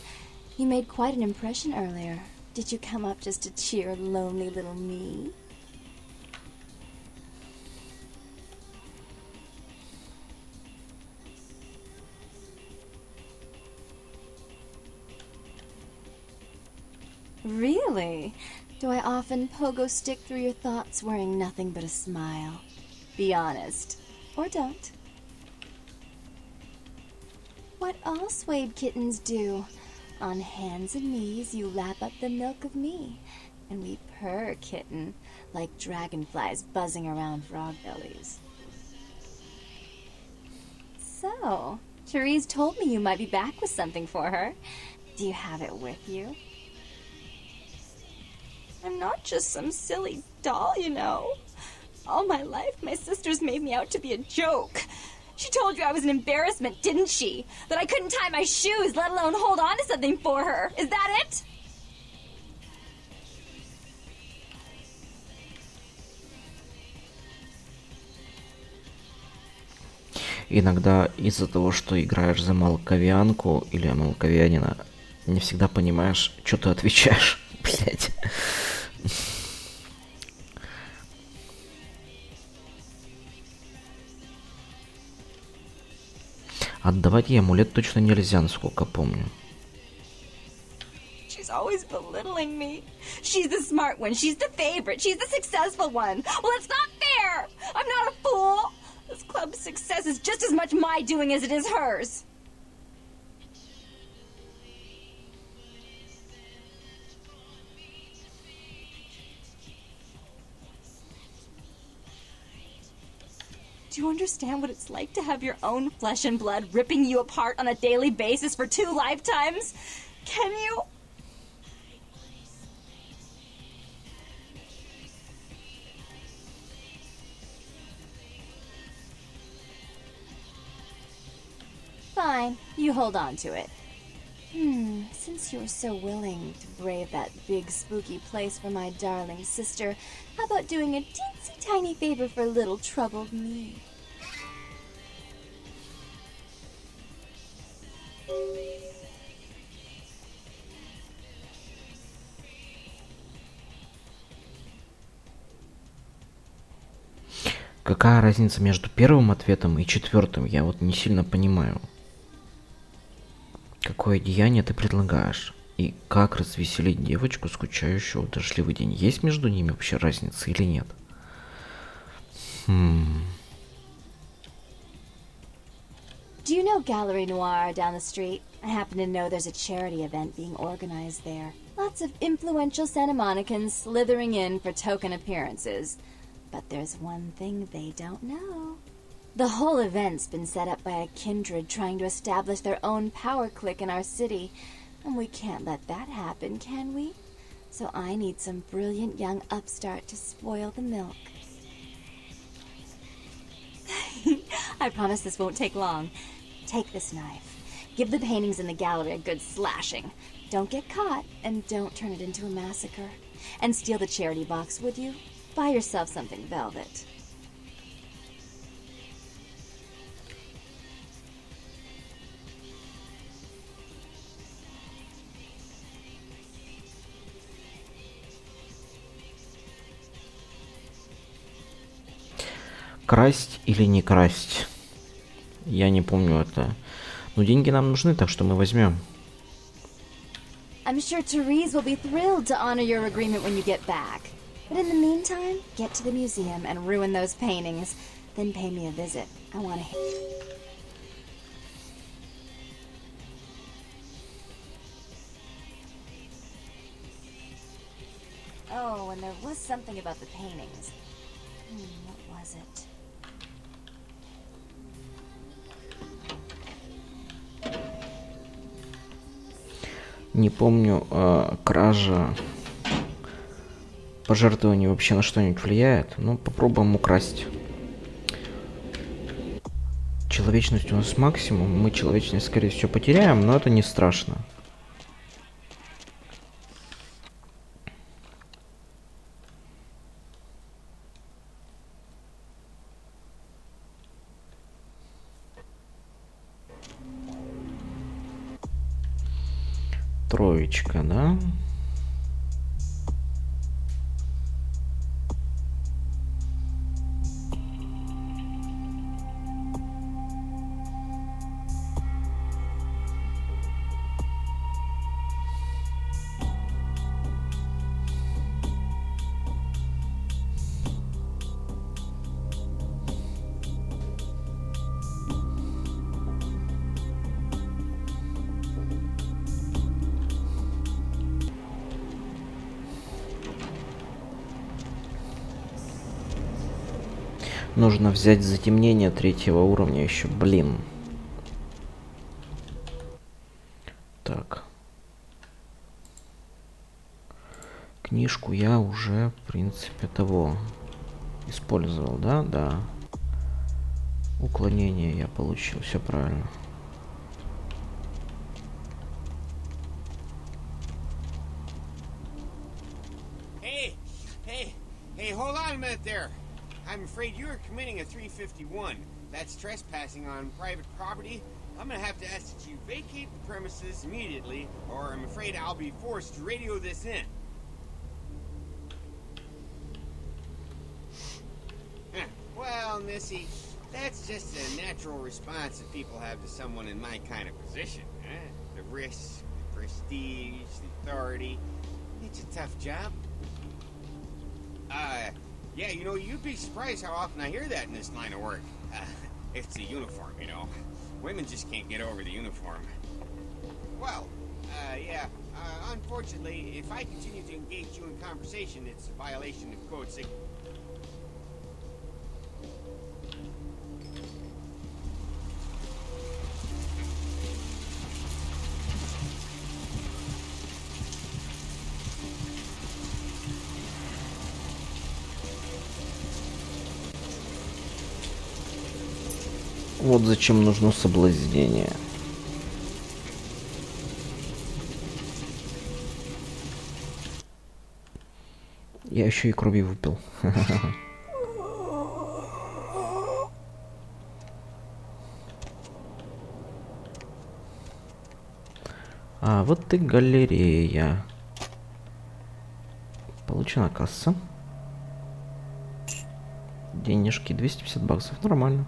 You made quite an impression earlier. Did you come up just to cheer lonely little me? Really? Do I often pogo stick through your thoughts wearing nothing but a smile? Be honest. Or don't. What all swayed kittens do. On hands and knees you lap up the milk of me. And we purr, kitten, like dragonflies buzzing around frog bellies. So, Therese told me you might be back with something for her. Do you have it with you? I'm not just some silly doll, you know. All my life, my sisters made me out to be a joke. She told you I was an embarrassment, didn't she? That I couldn't tie my shoes, let alone hold on to something for her. Is that it? Иногда из-за того, что играешь за молдаванку или молдаванина, не всегда понимаешь, что ты отвечаешь, блять. Отдавать ей амулет точно нельзя, насколько помню. She's always belittling me. She's the smart one, she's the favorite, she's the successful one. Well, it's not fair! I'm not a fool! This club's success is just as much my doing as it is hers. Do you understand what it's like to have your own flesh and blood ripping you apart on a daily basis for 2 lifetimes? Can you? Fine, you hold on to it. Since you're so willing to brave that big spooky place for my darling sister, how about doing a teensy tiny favor for little troubled me? Какая разница между первым ответом и четвертым? Я вот не сильно понимаю. Какое деяние ты предлагаешь? И как развеселить девочку, скучающую в дождливый день? Есть между ними вообще разница или нет? Do you know Gallery Noir down the street? I happen to know there's a charity event being organized there. Lots of influential Santa Monicans slithering in for token appearances. But there's one thing they don't know. The whole event's been set up by a kindred trying to establish their own power clique in our city. And we can't let that happen, can we? So I need some brilliant young upstart to spoil the milk. I promise this won't take long. Take this knife. Give the paintings in the gallery a good slashing. Don't get caught, and don't turn it into a massacre. And steal the charity box, would you? Buy yourself something velvet. Красть или не красть? Я не помню это. Но деньги нам нужны, так что мы возьмем. I'm sure Therese will be thrilled to honor your agreement when you get back. But in the meantime, get to the museum and ruin those paintings. Then pay me a visit. I want to hear. Oh, and there was something about the paintings. What was it? Не помню, кража, пожертвование вообще на что-нибудь влияет. Ну, попробуем украсть. Человечность у нас максимум. Мы человечность, скорее всего, потеряем, но это не страшно. Троечка, да? Нужно взять затемнение 3-го уровня еще, блин. Так. Книжку я уже, в принципе, того использовал, да? Да. Уклонение я получил, все правильно. Hey, hold on a minute there. I'm afraid you're committing a 351. That's trespassing on private property. I'm gonna have to ask that you vacate the premises immediately, or I'm afraid I'll be forced to radio this in. Well, Missy, that's just a natural response that people have to someone in my kind of position. The risk, the prestige, the authority. It's a tough job. Yeah, you know, you'd be surprised how often I hear that in this line of work. It's the uniform, you know. Women just can't get over the uniform. Well, yeah, unfortunately, if I continue to engage you in conversation, it's a violation of Code 6. Вот зачем нужно соблазнение. Я еще и крови выпил. А вот и галерея. Получена касса. Денежки 250 баксов. Нормально.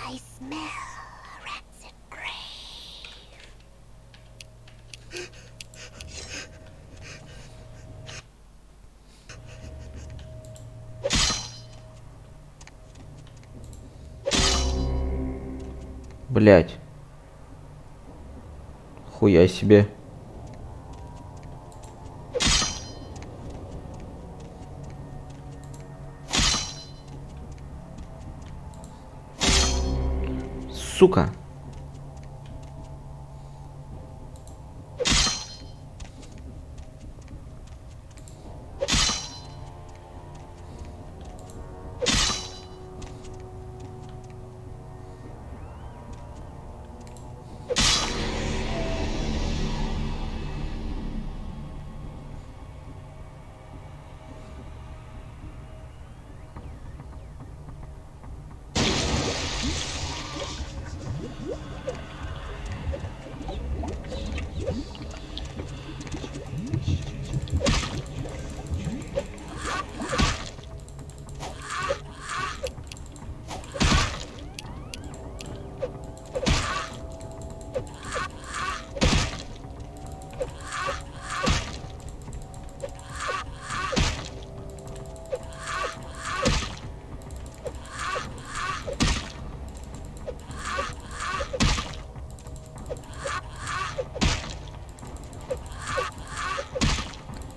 I smell a rancid grave. Блять. Хуя себе. Сука.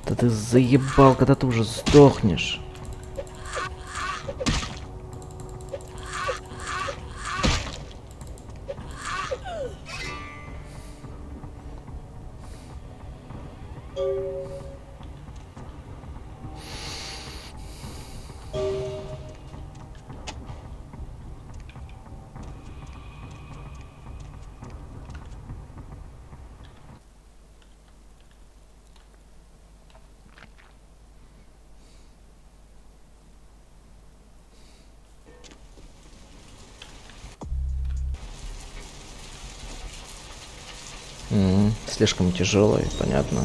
Да ты заебал, когда ты уже сдохнешь. Слишком тяжелый, понятно.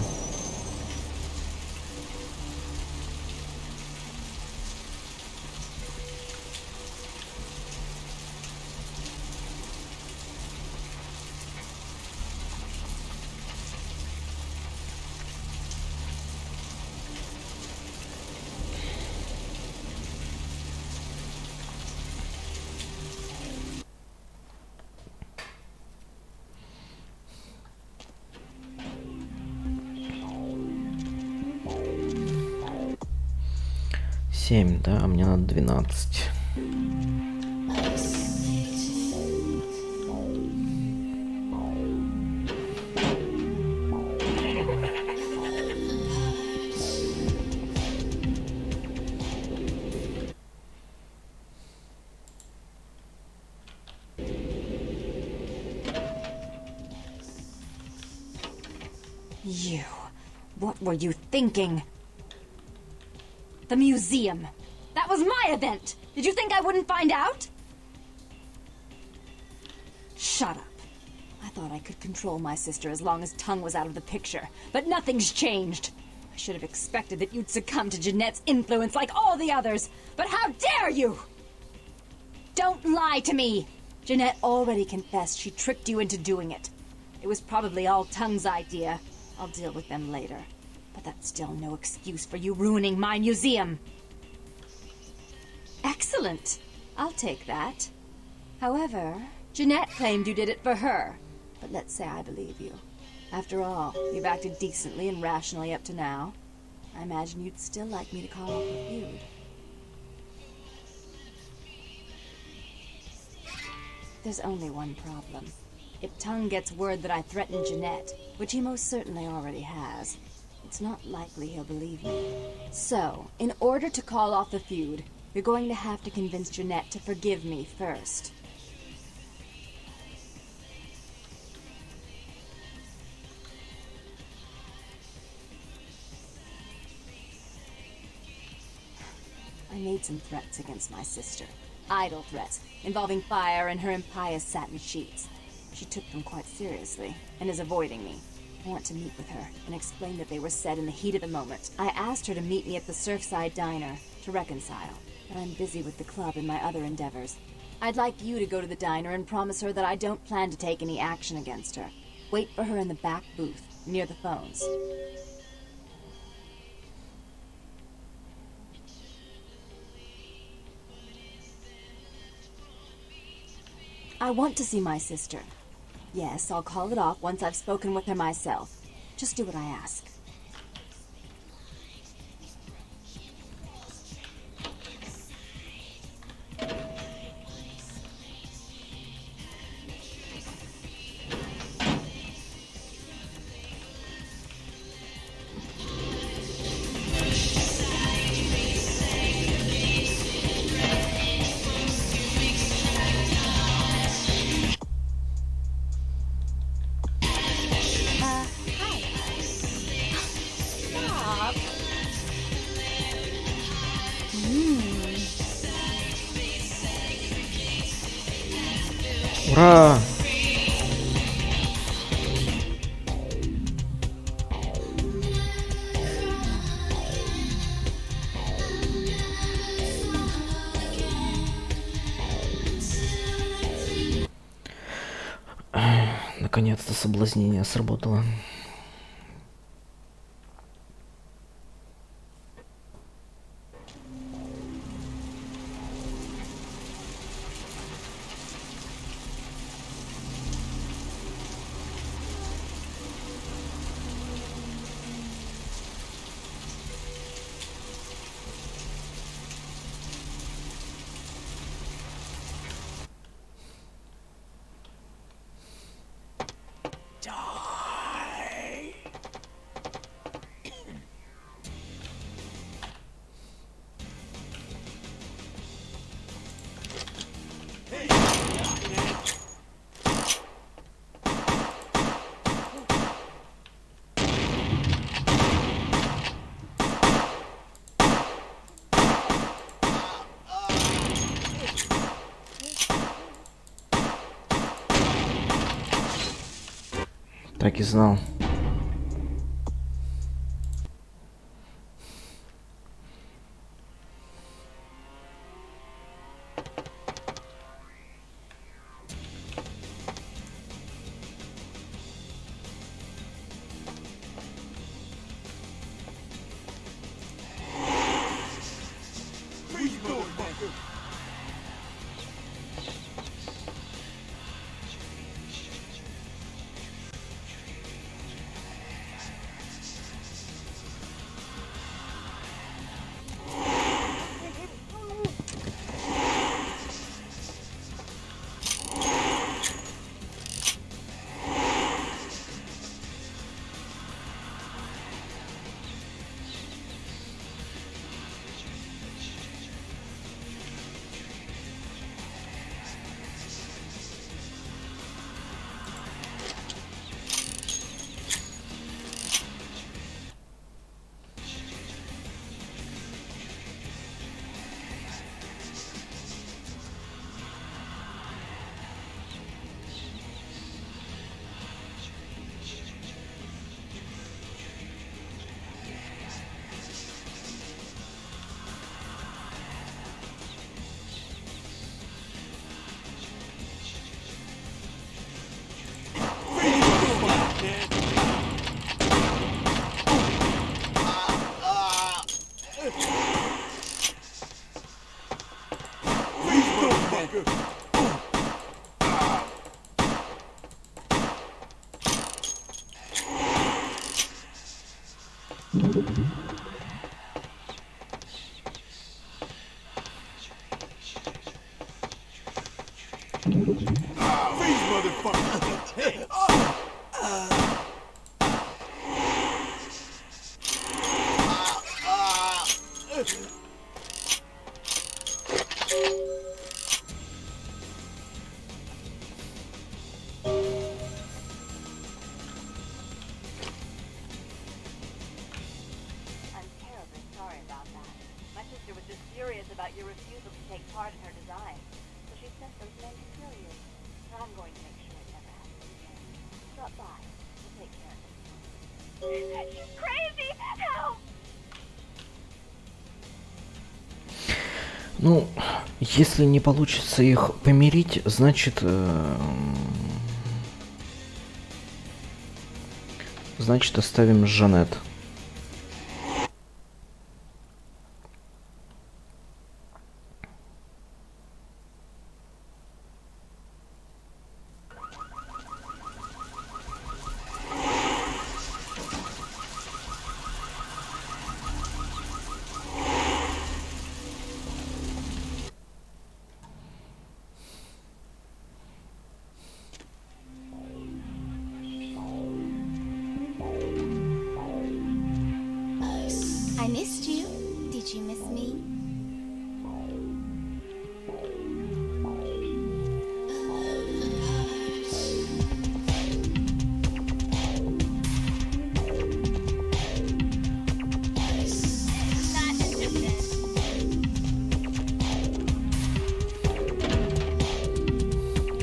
7, да, а мне надо 12. You. What were you thinking? The museum. That was my event. Did you think I wouldn't find out? Shut up. I thought I could control my sister as long as Tongue was out of the picture, but nothing's changed. I should have expected that you'd succumb to Jeanette's influence like all the others, but how dare you! Don't lie to me! Jeanette already confessed she tricked you into doing it. It was probably all Tongue's idea. I'll deal with them later. But that's still no excuse for you ruining my museum. Excellent. I'll take that. However, Jeanette claimed you did it for her. But let's say I believe you. After all, you've acted decently and rationally up to now. I imagine you'd still like me to call off the feud. There's only one problem. If Tongue gets word that I threatened Jeanette, which he most certainly already has, it's not likely he'll believe me. So, in order to call off the feud, you're going to have to convince Jeanette to forgive me first. I made some threats against my sister. Idle threats, involving fire and her impious satin sheets. She took them quite seriously, and is avoiding me. I want to meet with her, and explain that they were said in the heat of the moment. I asked her to meet me at the Surfside Diner, to reconcile, but I'm busy with the club and my other endeavors. I'd like you to go to the diner and promise her that I don't plan to take any action against her. Wait for her in the back booth, near the phones. I want to see my sister. Yes, I'll call it off once I've spoken with her myself. Just do what I ask. Ура! Наконец-то соблазнение сработало. Так и знал. Ну, если не получится их помирить, значит... Значит, оставим Жанет. I missed you. Did you miss me?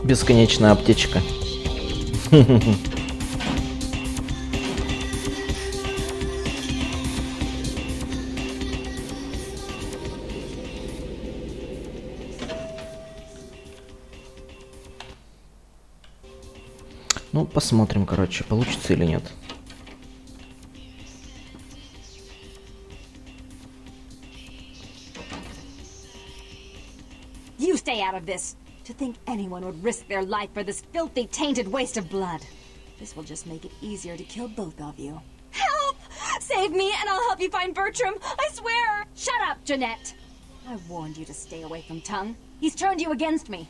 Бесконечная аптечка. Ну, посмотрим, короче, получится или нет. You stay out of this. To think anyone would risk their life for this filthy, tainted waste of blood. This will just make it easier to kill both of you. Help! Save me and I'll help you find Bertram. I swear! Shut up, Jeanette. I warned you to stay away from Tongue. He's turned you against me.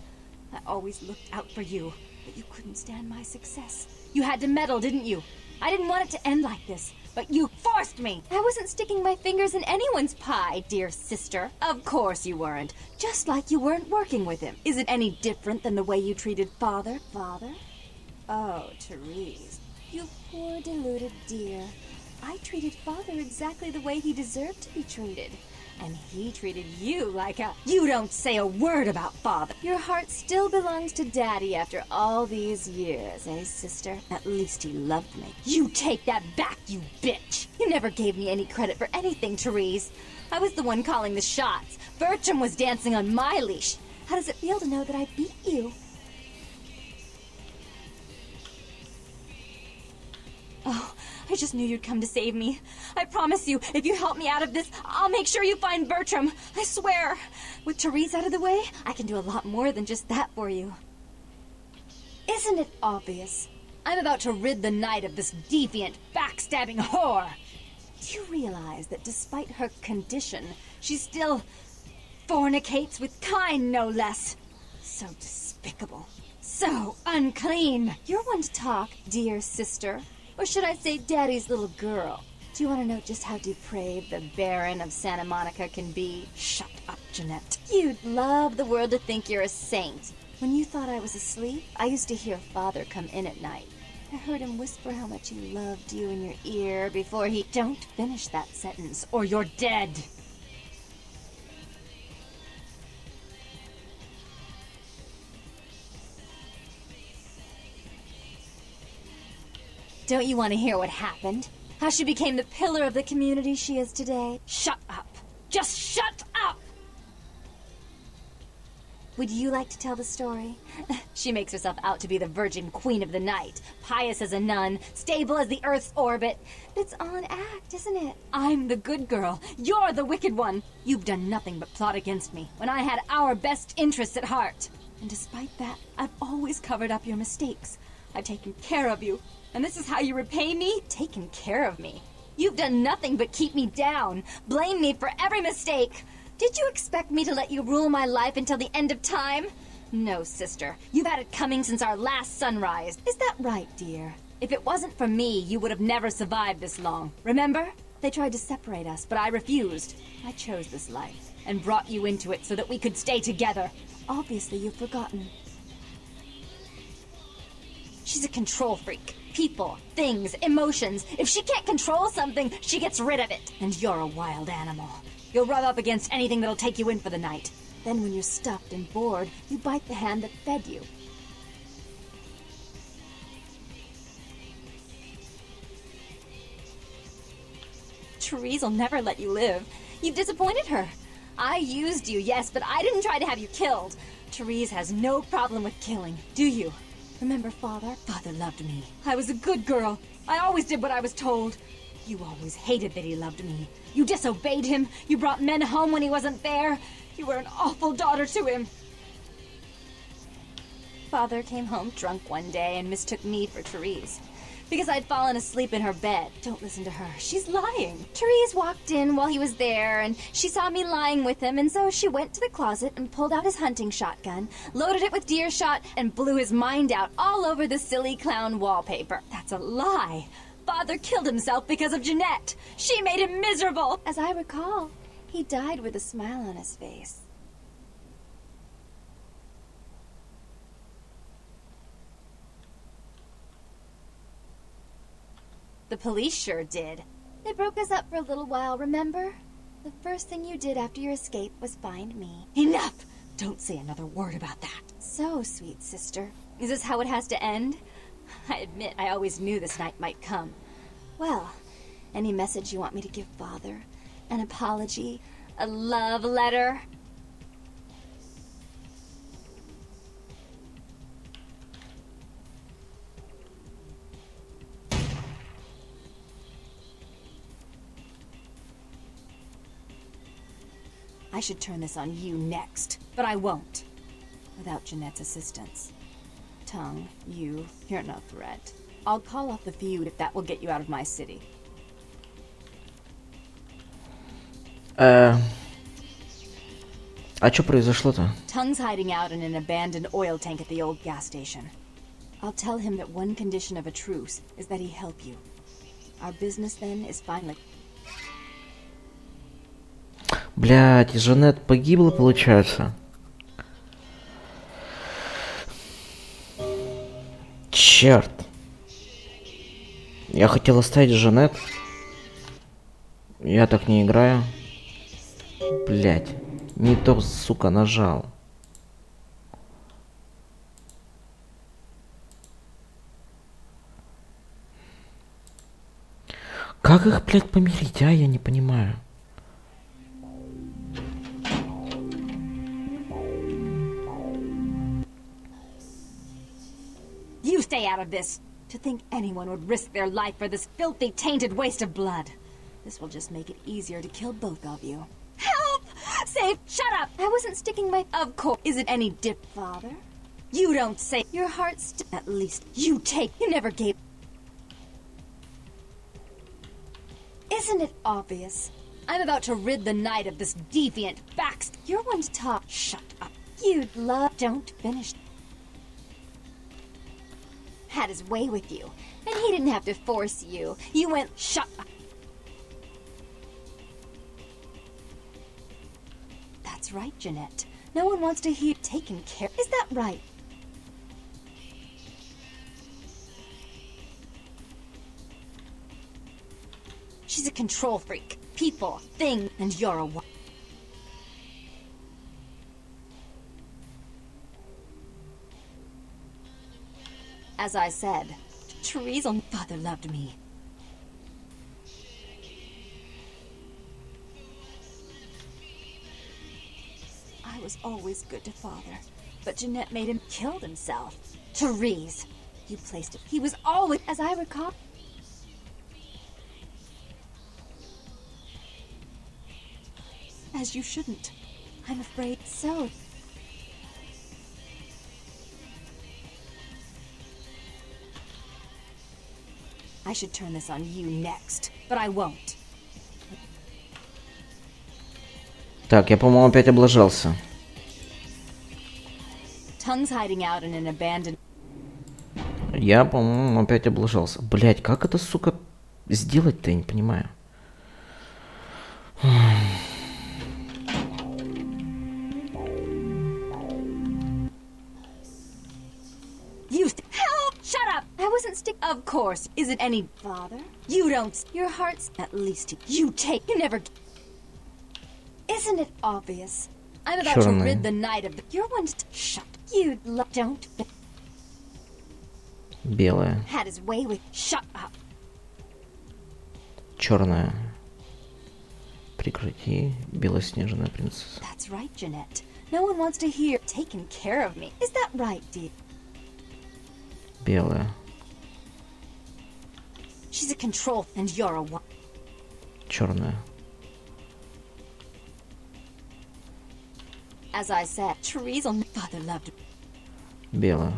I always looked out for you, but you couldn't stand my success. You had to meddle, didn't you? I didn't want it to end like this, but you forced me. I wasn't sticking my fingers in anyone's pie, dear sister. Of course you weren't. Just like you weren't working with him. Is it any different than the way you treated Father? Father? Oh, Therese. You poor deluded dear. I treated Father exactly the way he deserved to be treated. And he treated you like a... You don't say a word about Father. Your heart still belongs to Daddy after all these years, eh, sister? At least he loved me. You take that back, you bitch! You never gave me any credit for anything, Therese. I was the one calling the shots. Bertram was dancing on my leash. How does it feel to know that I beat you? Oh... I just knew you'd come to save me. I promise you, if you help me out of this, I'll make sure you find Bertram. I swear. With Therese out of the way, I can do a lot more than just that for you. Isn't it obvious? I'm about to rid the night of this deviant, backstabbing whore. Do you realize that despite her condition, she still fornicates with kind, no less? So despicable. So unclean. You're one to talk, dear sister. Or should I say Daddy's little girl? Do you want to know just how depraved the Baron of Santa Monica can be? Shut up, Jeanette. You'd love the world to think you're a saint. When you thought I was asleep, I used to hear Father come in at night. I heard him whisper how much he loved you in your ear before he... Don't finish that sentence, or you're dead. Don't you want to hear what happened? How she became the pillar of the community she is today? Shut up! Just shut up! Would you like to tell the story? She makes herself out to be the virgin queen of the night, pious as a nun, stable as the Earth's orbit. But it's all an act, isn't it? I'm the good girl. You're the wicked one. You've done nothing but plot against me when I had our best interests at heart. And despite that, I've always covered up your mistakes. I've taken care of you. And this is how you repay me? Taken care of me. You've done nothing but keep me down, blame me for every mistake. Did you expect me to let you rule my life until the end of time? No, sister. You've had it coming since our last sunrise. Is that right, dear? If it wasn't for me, you would have never survived this long. Remember? They tried to separate us, but I refused. I chose this life and brought you into it so that we could stay together. Obviously, you've forgotten. She's a control freak. People, things, emotions. If she can't control something, she gets rid of it. And you're a wild animal. You'll rub up against anything that'll take you in for the night. Then when you're stuffed and bored, you bite the hand that fed you. Therese'll never let you live. You've disappointed her. I used you, yes, but I didn't try to have you killed. Therese has no problem with killing, do you? Remember Father? Father loved me. I was a good girl. I always did what I was told. You always hated that he loved me. You disobeyed him. You brought men home when he wasn't there. You were an awful daughter to him. Father came home drunk one day and mistook me for Therese. Because I'd fallen asleep in her bed. Don't listen to her. She's lying. Therese walked in while he was there, and she saw me lying with him, and so she went to the closet and pulled out his hunting shotgun, loaded it with deer shot, and blew his mind out all over the silly clown wallpaper. That's a lie. Father killed himself because of Jeanette. She made him miserable. As I recall, he died with a smile on his face. The police sure did. They broke us up for a little while, remember? The first thing you did after your escape was find me. Enough! Don't say another word about that. So, sweet sister. Is this how it has to end? I admit I always knew this night might come. Well, any message you want me to give Father? An apology? A love letter? I should turn this on you next, but I won't. Without Jeanette's assistance. Tongue, you're no threat. I'll call off the feud if that will get you out of my city. А что произошло-то? Tongue's hiding out in an abandoned oil tank at the old gas station. I'll tell him that one condition of a truce is that he help you. Our business then is finally... Блядь, Жанет погибла, получается. Черт. Я хотел оставить Жанет. Я так не играю. Блядь. Не то, сука, нажал. Как их, блядь, помирить, а? Я не понимаю. You stay out of this. To think anyone would risk their life for this filthy, tainted waste of blood. This will just make it easier to kill both of you. Help! Save! Shut up! I wasn't sticking my... Of course. Is it any dip, Father? You don't say... Your heart's... At least you take... You never gave... Isn't it obvious? I'm about to rid the night of this deviant backst... You're one to talk. Shut up. You'd love... Don't finish... Had his way with you, and he didn't have to force you. You went, shut up. That's right, Jeanette. No one wants to hear taken care. Is that right? She's a control freak. People, thing, and you're a... As I said, Therese's father loved me. I was always good to Father, but Jeanette made him kill himself. Therese, you placed it. He was always, as I recall. As you shouldn't. I'm afraid so. I should turn this on you next, but I won't. Так, я, по-моему, опять облажался. Tongue's hiding out in an abandoned... Я, по-моему, опять облажался. Блять, как это, сука, сделать-то, я не понимаю. You help! Shut up! I wasn't Of course. Is it any bother? You don't... Your heart's... At least you take... You never... Isn't it obvious? I'm about to rid the night of... You're one to... Shut. You don't... Белая. Had his way with... Shut up. Черная. Прекрати, белоснежная принцесса. That's right, Jeanette. No one wants to hear taking care of me. Is that right, dear? Белая. She's a control, and you're a one. Черная. As I said, Therese will... Father loved me. Белая.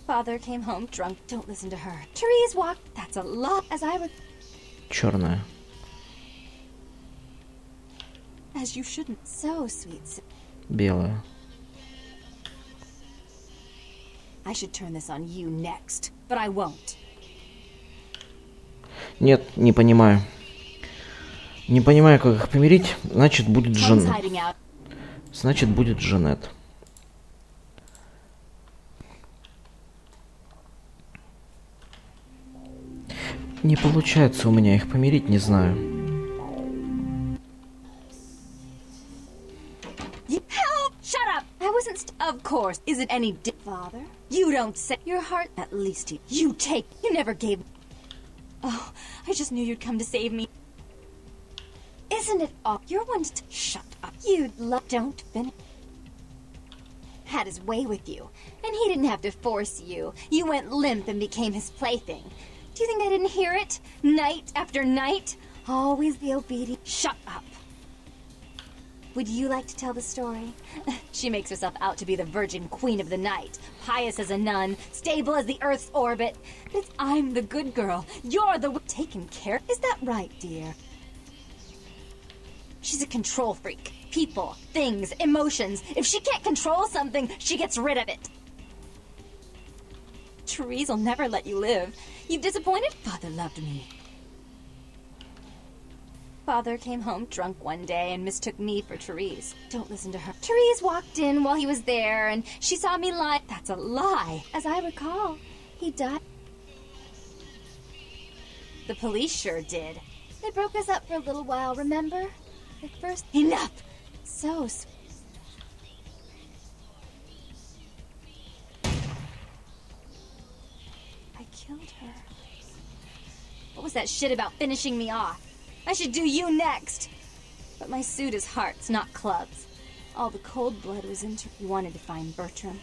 Father came home drunk. Don't listen to her. Therese walked... That's a lot, as I would... Черная. As you shouldn't. So sweet. Белая. I should turn this on you next, but I won't. Нет, не понимаю. Не понимаю, как их помирить. Значит, будет Значит, будет Жанет. Не получается у меня их помирить, не знаю. Help! Shut up! I wasn't... Of course. Is it any... Father? You don't say... Your heart... At least you take... You never gave... Oh, I just knew you'd come to save me. Isn't it all... You're one to... Shut up. You'd love... Don't finish. Had his way with you. And he didn't have to force you. You went limp and became his plaything. Do you think I didn't hear it? Night after night? Always the obedient... Shut up. Would you like to tell the story? She makes herself out to be the virgin queen of the night, pious as a nun, stable as the Earth's orbit. But I'm the good girl. You're the one taken care. Is that right, dear? She's a control freak. People, things, emotions. If she can't control something, she gets rid of it. Therese will never let you live. You've disappointed? Father loved me. Father came home drunk one day and mistook me for Therese. Don't listen to her. Therese walked in while he was there and she saw me lie. That's a lie. As I recall, he died. The police sure did. They broke us up for a little while, remember? At first... Enough! So sweet. I killed her. What was that shit about finishing me off? I should do you next. But my suit is hearts, not clubs. All the cold blood was into... He wanted to find Bertram.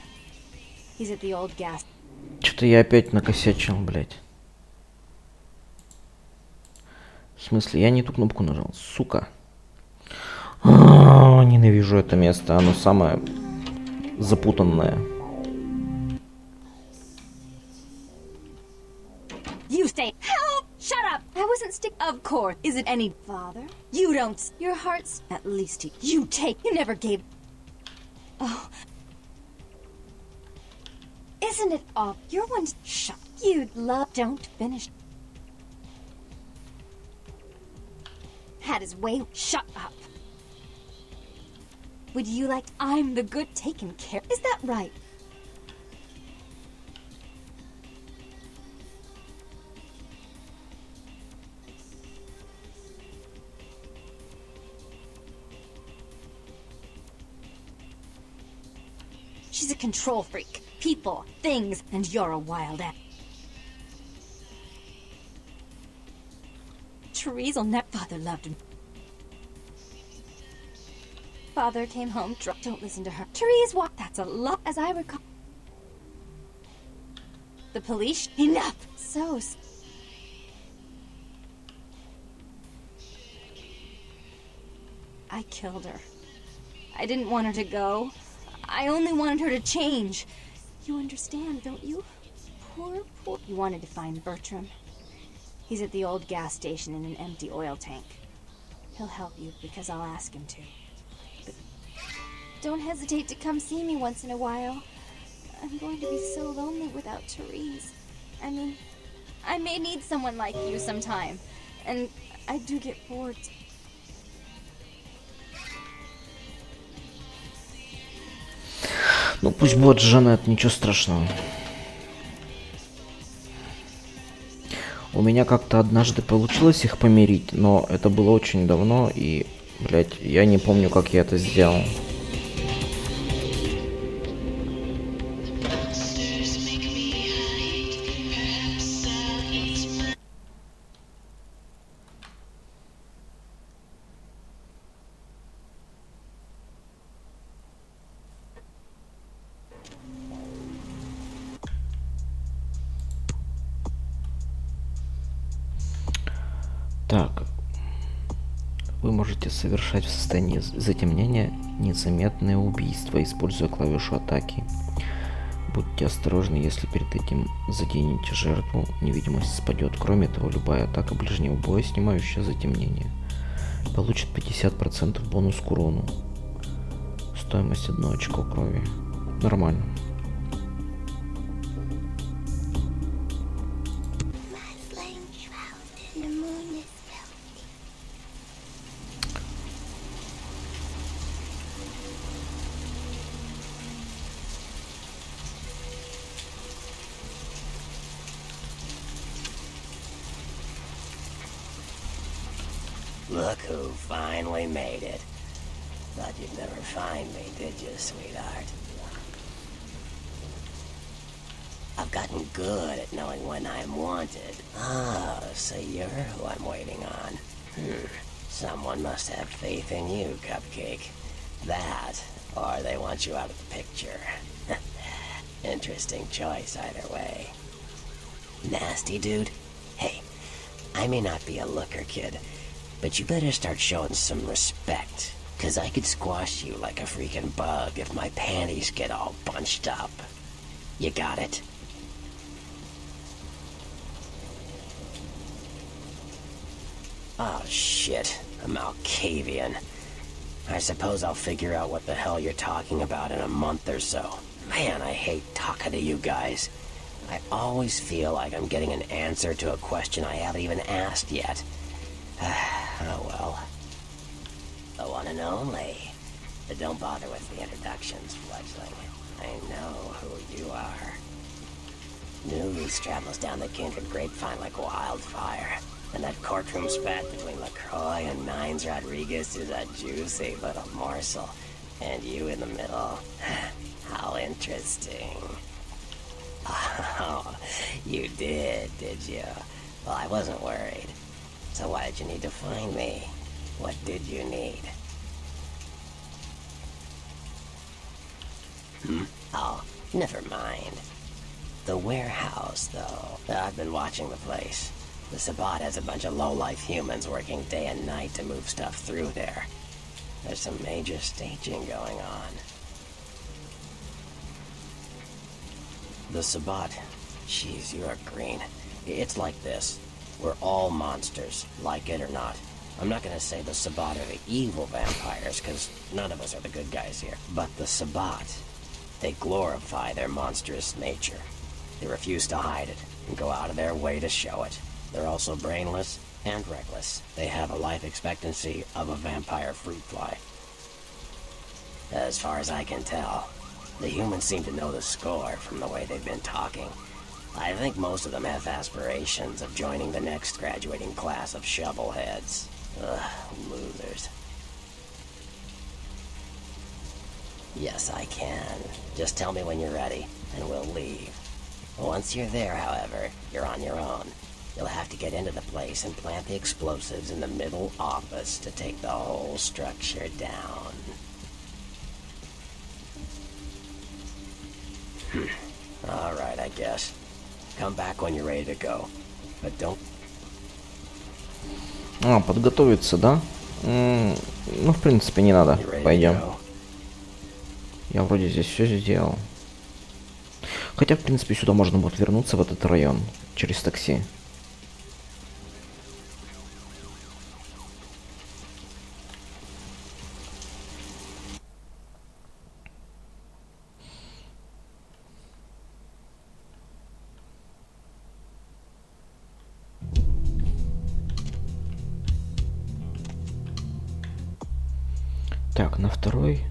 He's at the old gas. Что-то я опять накосячил, блядь. В смысле, я не ту кнопку нажал, сука. Ненавижу это место, оно самое запутанное. You stay. Help! Shut up! I wasn't Of course. Is it any... Father? You don't... Your heart's... At least you take... You never gave... Oh. Isn't it all... You're one... Shut... You'd love... Don't finish... Had his way... Shut up. Would you like... I'm the good taken care... Is that right? She's a control freak. People, things, and you're a wild ass. Therese will never... Father loved him. Father came home drunk. Don't listen to her. Therese walked... That's a lot, as I recall. The police... Enough! So... I killed her. I didn't want her to go. I only wanted her to change. You understand, don't you? You wanted to find Bertram. He's at the old gas station in an empty oil tank. He'll help you because I'll ask him to. But don't hesitate to come see me once in a while. I'm going to be so lonely without Therese. I mean, I may need someone like you sometime. And I do get bored. Ну пусть будет Жанет, ничего страшного. У меня как-то однажды получилось их помирить, но это было очень давно, и, блядь, я не помню, как я это сделал. Так, вы можете совершать в состоянии затемнения незаметные убийства, используя клавишу атаки. Будьте осторожны, если перед этим заденете жертву, невидимость спадет. Кроме того, любая атака ближнего боя, снимающая затемнение, получит 50% бонус к урону. Стоимость 1 очко крови. Нормально. Look who finally made it. Thought you'd never find me, did you, sweetheart? I've gotten good at knowing when I'm wanted. Oh, so you're who I'm waiting on. Someone must have faith in you, Cupcake. That, or they want you out of the picture. Interesting choice either way. Nasty dude? Hey, I may not be a looker, kid, but you better start showing some respect, 'cause I could squash you like a freaking bug if my panties get all bunched up. You got it? Oh shit, a Malkavian. I suppose I'll figure out what the hell you're talking about in a month or so. Man, I hate talking to you guys. I always feel like I'm getting an answer to a question I haven't even asked yet. Oh well. The one and only. But don't bother with the introductions, fledgling. I know who you are. News travels down the Kindred grapevine like wildfire. And that courtroom spat between LaCroix and Nines Rodriguez is a juicy little morsel. And you in the middle. How interesting. Oh, you did you? Well, I wasn't worried. So why did you need to find me? What did you need? Oh, never mind. The warehouse, though. I've been watching the place. The Sabbat has a bunch of low-life humans working day and night to move stuff through there. There's some major staging going on. The Sabbat, jeez, you are green. It's like this. We're all monsters, like it or not. I'm not gonna say the Sabbat are the evil vampires, because none of us are the good guys here. But the Sabbat, they glorify their monstrous nature. They refuse to hide it, and go out of their way to show it. They're also brainless and reckless. They have a life expectancy of a vampire fruit fly. As far as I can tell, the humans seem to know the score from the way they've been talking. I think most of them have aspirations of joining the next graduating class of shovelheads. Ugh, losers. Yes, I can. Just tell me when you're ready, and we'll leave. Once you're there, however, you're on your own. You'll have to get into the place and plant the explosives in the middle office to take the whole structure down. Alright, I guess. Come back when you're ready to go. But don't... Подготовиться, да? Ну, в принципе, не надо. Пойдем. Я вроде здесь все сделал. Хотя, в принципе, сюда можно будет вернуться, в этот район, через такси. Так, на второй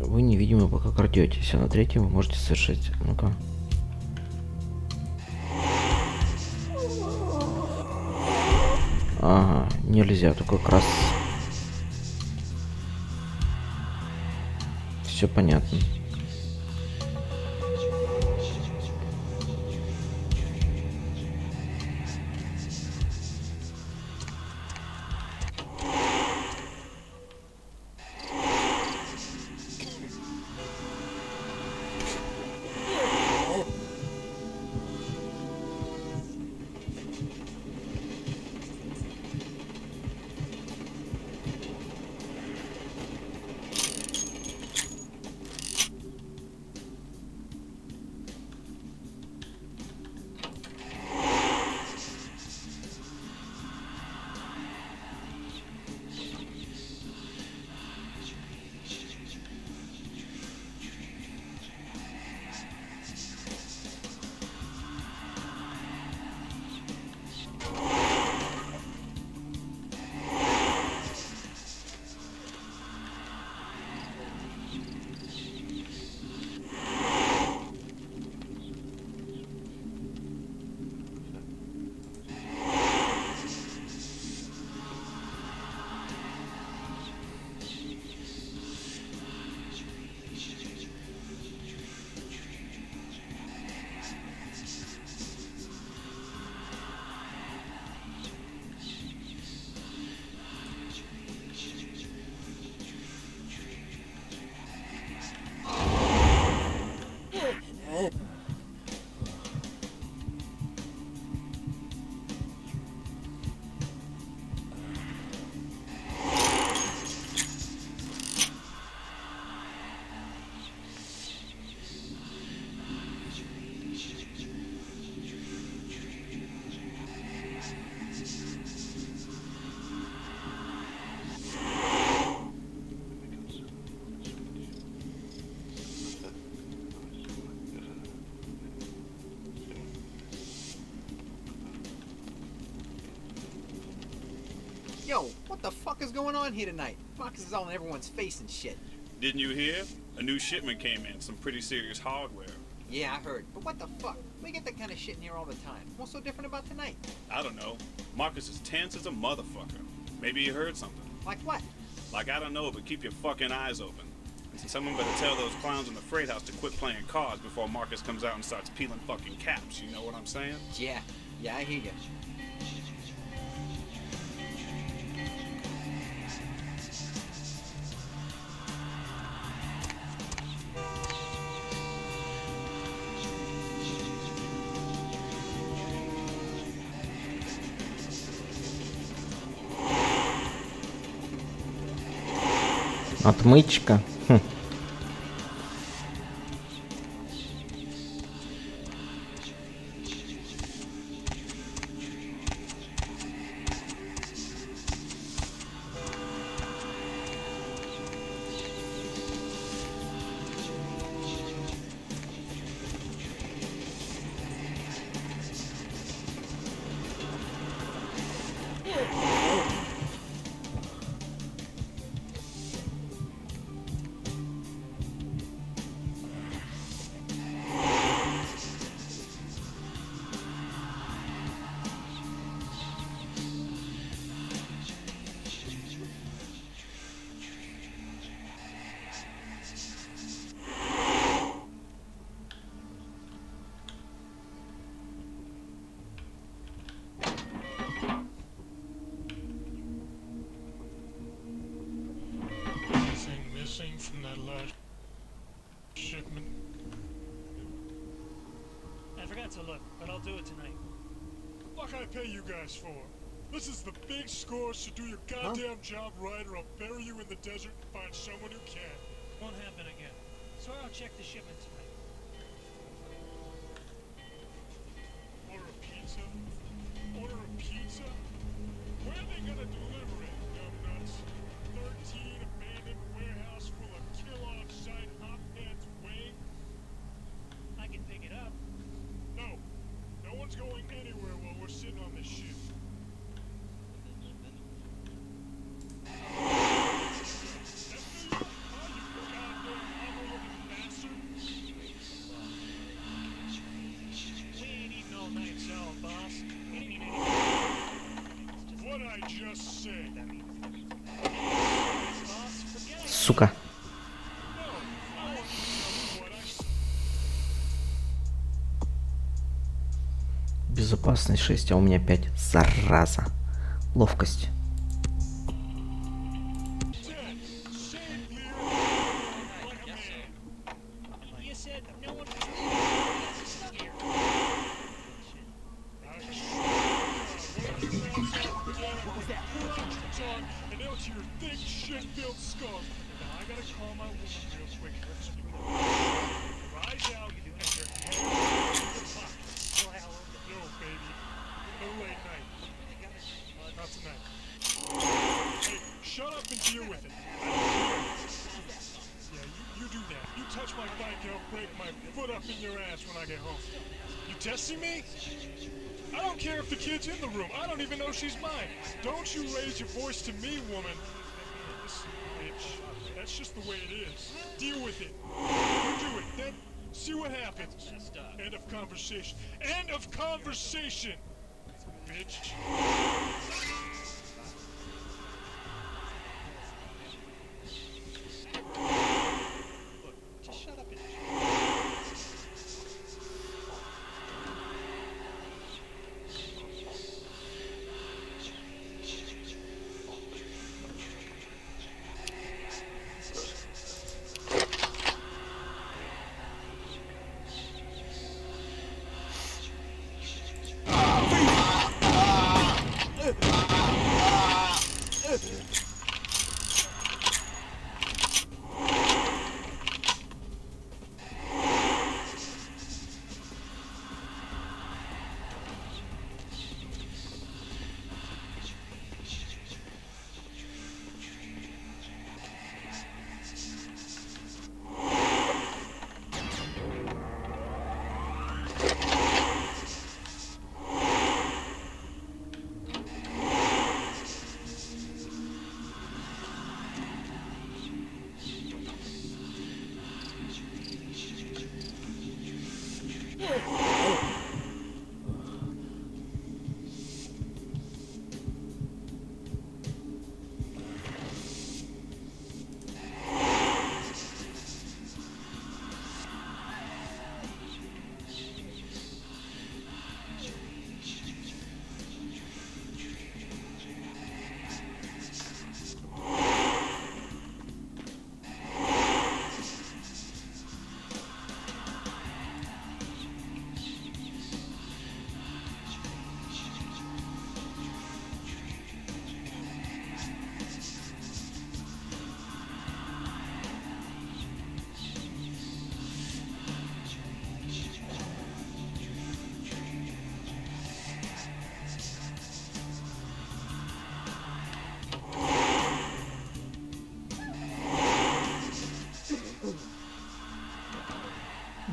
вы невидимы, пока крадетесь, а на третьем вы можете совершить. Ну-ка. Ага, нельзя, только как раз все понятно. Yo, what the fuck is going on here tonight? Boxes all in everyone's face and shit. Didn't you hear? A new shipment came in, some pretty serious hardware. Yeah, I heard. But what the fuck? We get that kind of shit in here all the time. What's so different about tonight? I don't know. Marcus is tense as a motherfucker. Maybe you heard something. Like what? Like, I don't know, but keep your fucking eyes open. And someone better tell those clowns in the freight house to quit playing cards before Marcus comes out and starts peeling fucking caps. You know what I'm saying? Yeah, I hear you. Отмычка. From that last shipment. I forgot to look, but I'll do it tonight. What can I pay you guys for? This is the big score, so do your goddamn job right or I'll bury you in the desert and find someone who can. Won't happen again. Swear I'll check the shipment tonight. Order a pizza? Order a pizza? Where are they gonna deliver it, numbnuts? 13 abandoned warehouse full of kill-off-site hotheads wait? I can pick it up. No. No one's going anywhere while we're sitting on this shit. Сука. Безопасность 6, а у меня 5. Зараза. Ловкость. She's mine. Don't you raise your voice to me, woman. Listen, bitch. That's just the way it is. Deal with it. You do it, then see what happens. End of conversation. End of conversation, bitch.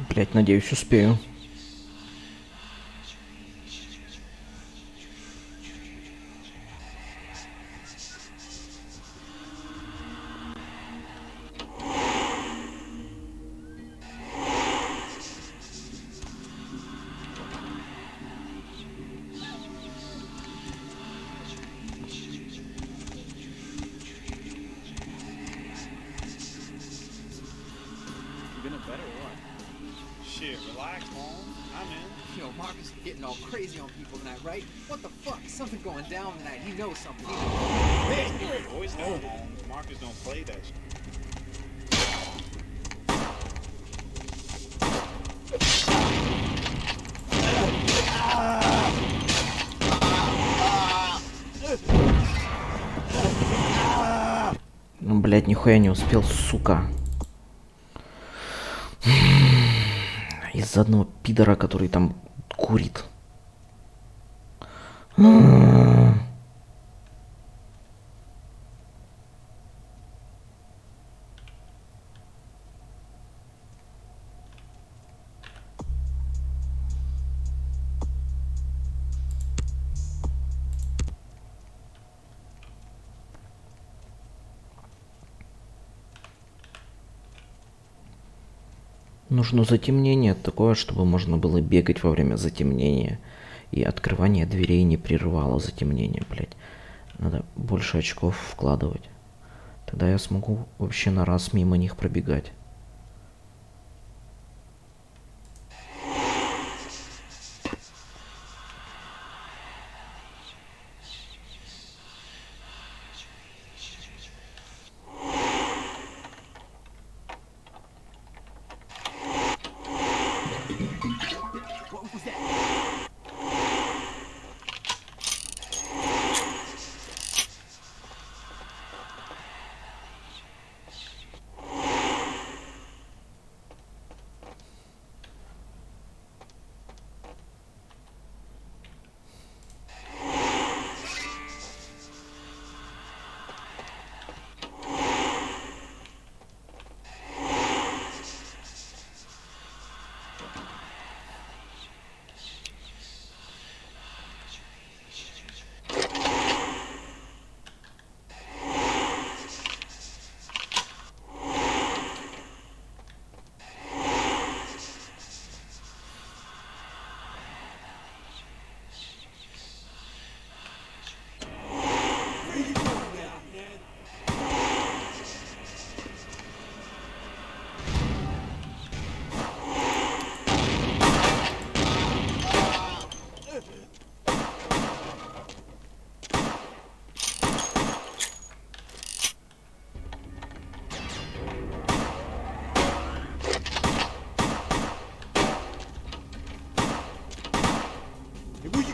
Блять, надеюсь, успею. Shit, relax, Holmes. I'm in. Yo, Marcus is getting all crazy on people tonight, right? What the fuck? Something going down tonight. He knows something. Hey, you always know, Holmes. Marcus don't play that shit. Ну, блядь, нихуя не успел, сука. Из-за одного пидора, который там курит. Нужно затемнение такое, чтобы можно было бегать во время затемнения. И открывание дверей не прерывало затемнение, блядь. Надо больше очков вкладывать. Тогда я смогу вообще на раз мимо них пробегать.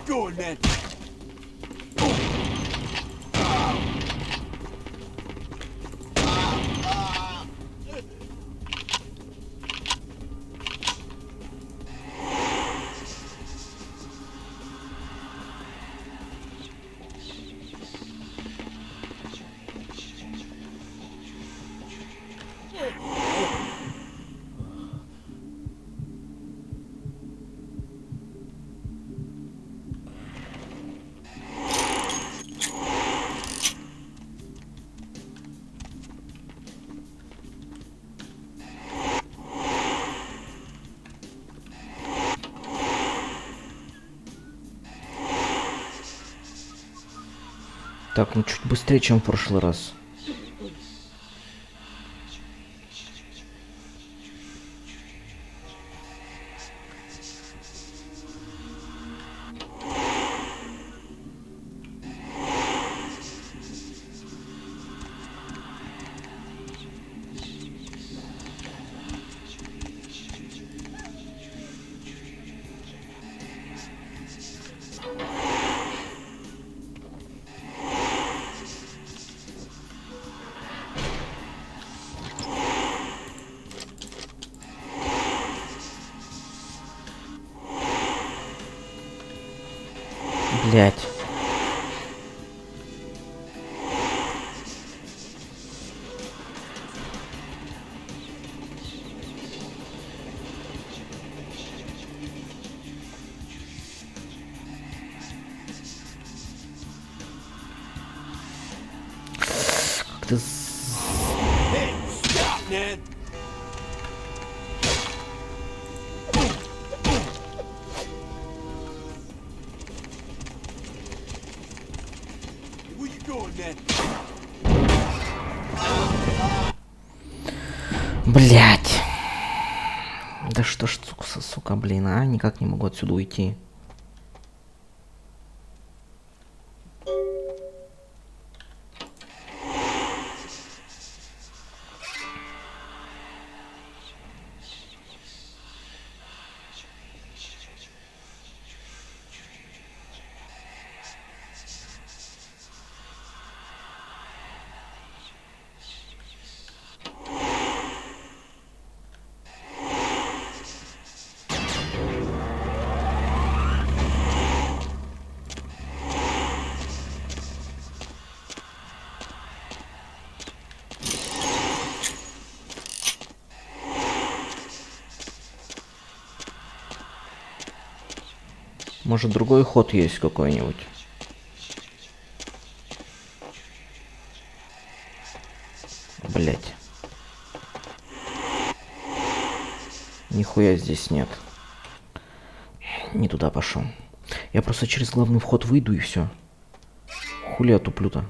Going, man. Так, ну чуть быстрее, чем в прошлый раз. Блять. Как ты... Hey, stop, man. Where you going, man? Блять. Да что ж, сука, блин, а? Никак не могу отсюда уйти. Может, другой ход есть какой-нибудь? Блять. Нихуя здесь нет. Не туда пошел. Я просто через главный вход выйду и все. Хули я туплю-то?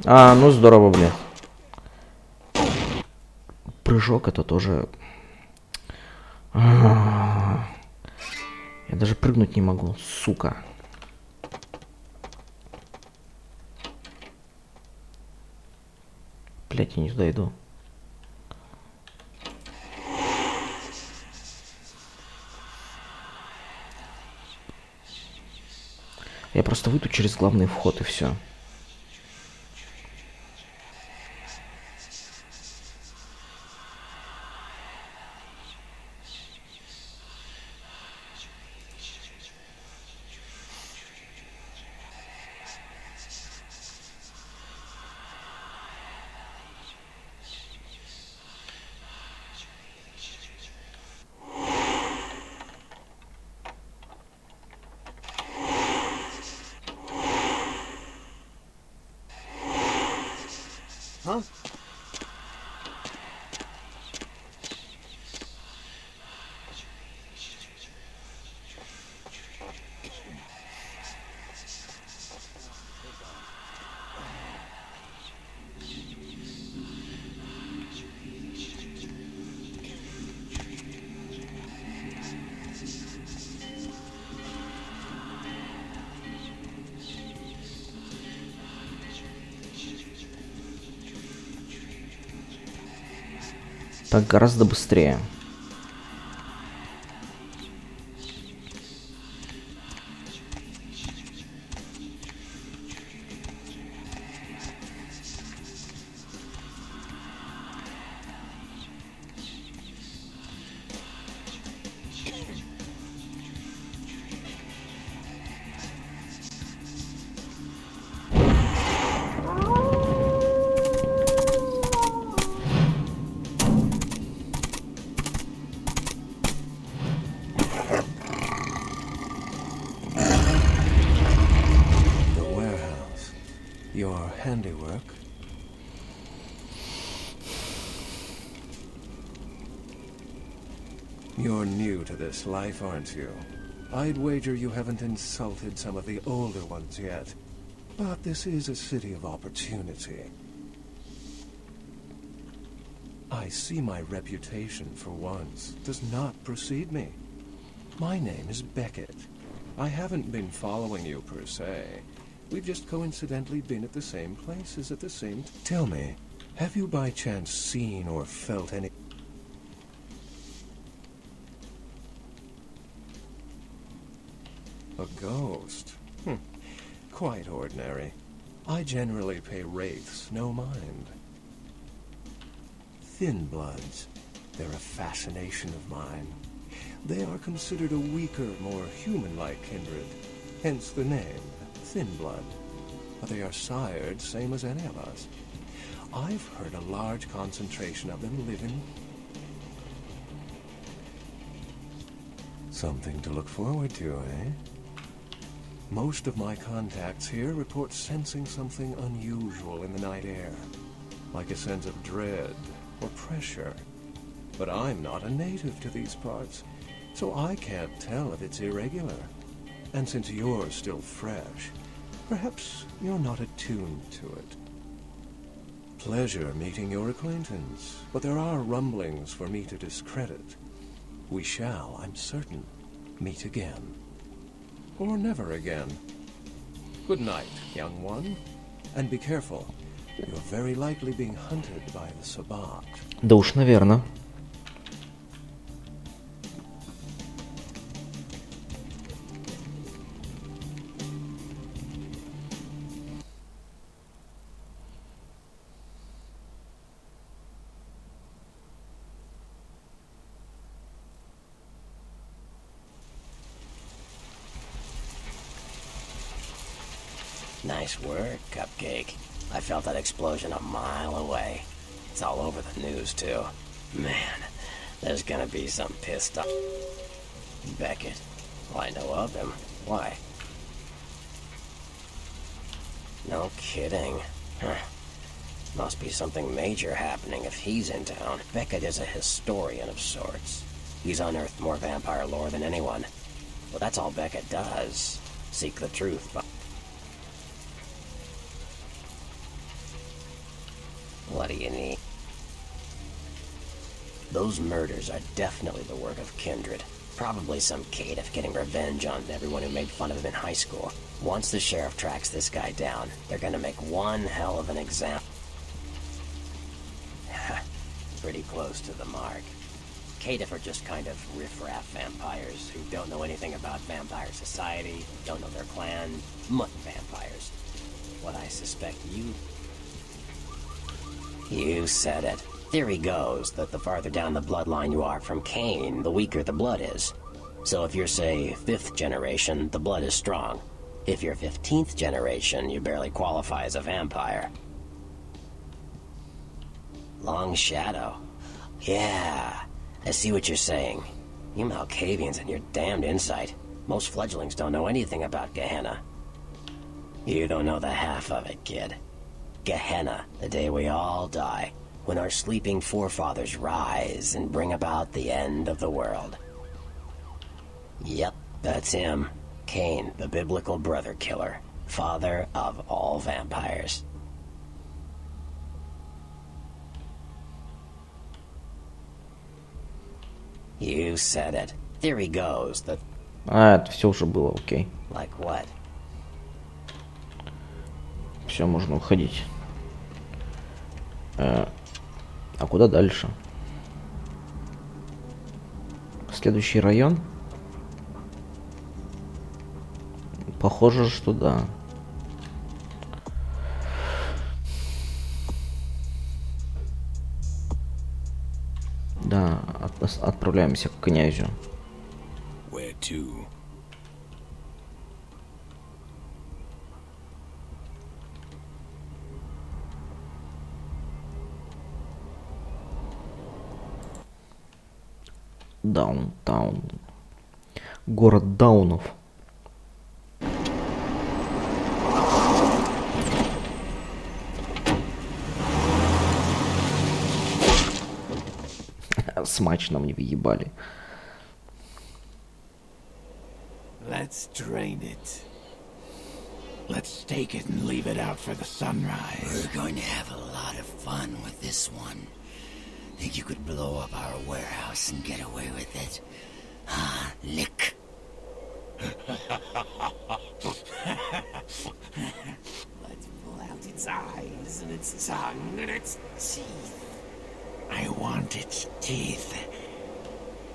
А, ну здорово, блядь. Прыжок это тоже... Я даже прыгнуть не могу, сука. Блять, я не туда иду. Я просто выйду через главный вход и все. Huh? Так гораздо быстрее. Your handiwork. You're new to this life, aren't you? I'd wager you haven't insulted some of the older ones yet. But this is a city of opportunity. I see my reputation, for once, does not precede me. My name is Beckett. I haven't been following you per se. We've just coincidentally been at the same places at the same time. Tell me, have you by chance seen or felt any... A ghost? Quite ordinary. I generally pay wraiths no mind. Thin bloods. They're a fascination of mine. They are considered a weaker, more human-like kindred. Hence the name, Thin Blood. But they are sired same as any of us. I've heard a large concentration of them live in... Something to look forward to, eh? Most of my contacts here report sensing something unusual in the night air, like a sense of dread or pressure. But I'm not a native to these parts, so I can't tell if it's irregular. And since you're still fresh, perhaps you're not attuned to it. Pleasure meeting your acquaintance, but there are rumblings for me to discredit. We shall, I'm certain, meet again. Or never again. Good night, young one. And be careful. You're very likely being hunted by the Sabbat. Да уж, наверное. Nice work, Cupcake. I felt that explosion a mile away. It's all over the news, too. Man, there's gonna be some pissed off... Beckett. Well, I know of him. Why? No kidding. Huh. Must be something major happening if he's in town. Beckett is a historian of sorts. He's unearthed more vampire lore than anyone. Well, that's all Beckett does. Seek the truth. What do you need? Those murders are definitely the work of kindred. Probably some caitiff getting revenge on everyone who made fun of him in high school. Once the sheriff tracks this guy down, they're gonna make one hell of an example. Pretty close to the mark. Caitiff are just kind of riff-raff vampires who don't know anything about vampire society, don't know their clan, mutt vampires. What I suspect You said it. Theory goes that the farther down the bloodline you are from Cain, the weaker the blood is. So if you're, say, 5th generation, the blood is strong. If you're 15th generation, you barely qualify as a vampire. Long Shadow. Yeah, I see what you're saying. You Malkavians and your damned insight. Most fledglings don't know anything about Gehenna. You don't know the half of it, kid. Gehenna, the day we all die, when our sleeping forefathers rise and bring about the end of the world. Yep, that's him. Cain, the biblical brother killer, father of all vampires. You said it. Theory goes that... это все уже было, окей. Like what? Все, можно уходить. А куда дальше? Следующий район? Похоже, что да. Да, отправляемся к князю. Where to? Даунтаун. Город даунов. Смачно мне въебали. Let's drain it. Let's take it and leave it out for the sunrise. We're going to have a lot of fun with this one. Think you could blow up our warehouse and get away with it? Huh, Lick? Let's pull out its eyes and its tongue and its teeth. I want its teeth.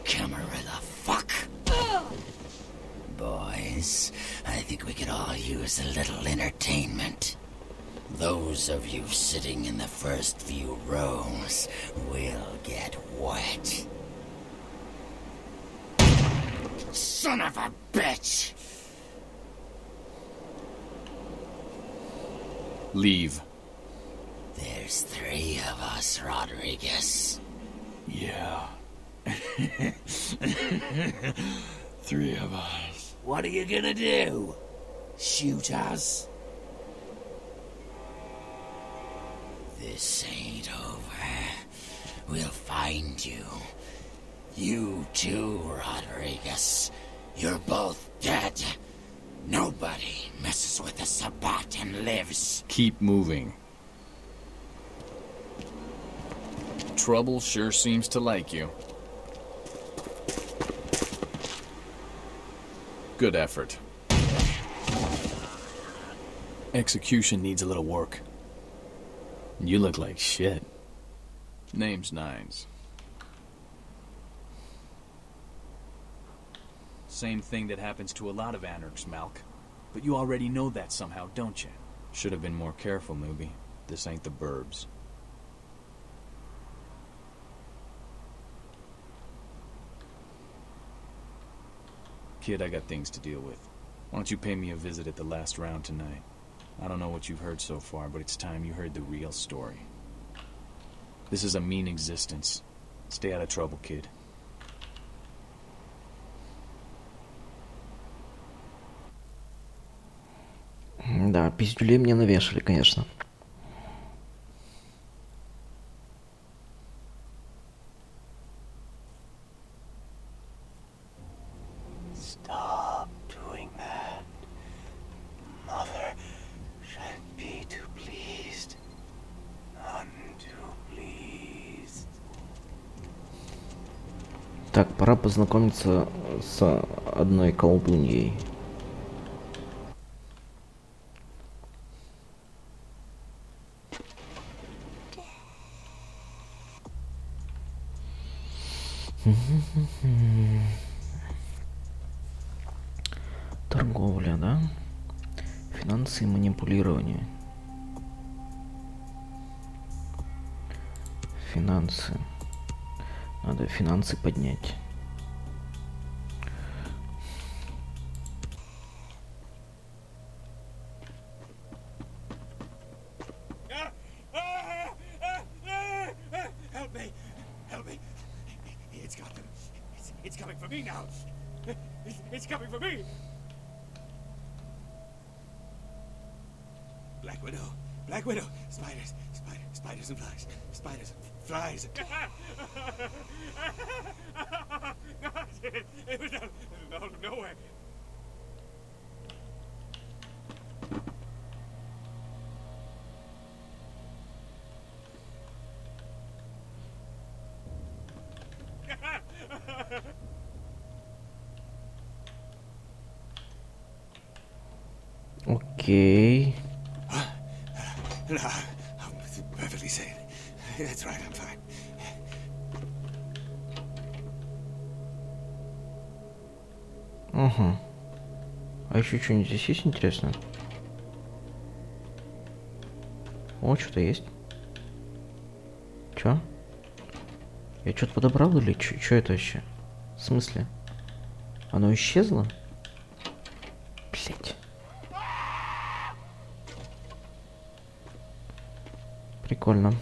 Camarilla fuck. Boys, I think we could all use a little entertainment. Those of you sitting in the first few rows will get wet. Son of a bitch! Leave. There's 3 of us, Rodriguez. Yeah. 3 of us. What are you gonna do? Shoot us? This ain't over. We'll find you. You too, Rodriguez. You're both dead. Nobody messes with the Sabbat and lives. Keep moving. Trouble sure seems to like you. Good effort. Execution needs a little work. You look like shit. Name's Nines. Same thing that happens to a lot of anarchs, Malk. But you already know that somehow, don't you? Should have been more careful, newbie. This ain't the burbs. Kid, I got things to deal with. Why don't you pay me a visit at the last round tonight? I don't know what you've heard so far, but it's time you heard the real story. This is a mean existence. Stay out of trouble, kid. Да, пиздюлей мне навешали, конечно. Stop doing that. Mother shan't be too pleased. None too pleased. Так, пора познакомиться с одной колдуньей. Торговля, да? Финансы и манипулирование. Финансы. Надо финансы поднять. Help me! Help me! It's got them. It's coming for me now. It's coming for me. Black Widow. Black Widow. Spiders. Spiders and flies. Spiders and flies. It was out of nowhere. Окей. No, I'm perfectly sane. That's right, I'm fine. Ага. А еще что-нибудь здесь есть интересно? О, что-то есть. Чё? Я что-то подобрал или чё это вообще? В смысле? Оно исчезло? Блять. Прикольно.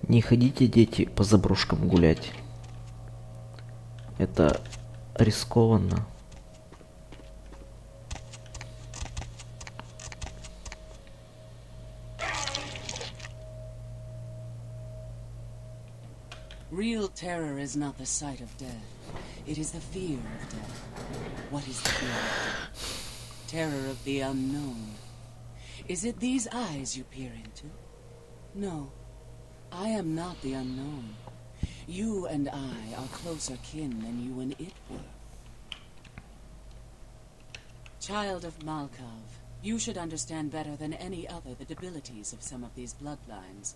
Не ходите, дети, по заброшкам гулять. Это рискованно. Real terror is not the sight of death. It is the fear of death. What is the fear of death? Terror of the unknown. Is it these eyes you peer into? No. I am not the unknown. You and I are closer kin than you and it were. Child of Malkav, you should understand better than any other the debilities of some of these bloodlines.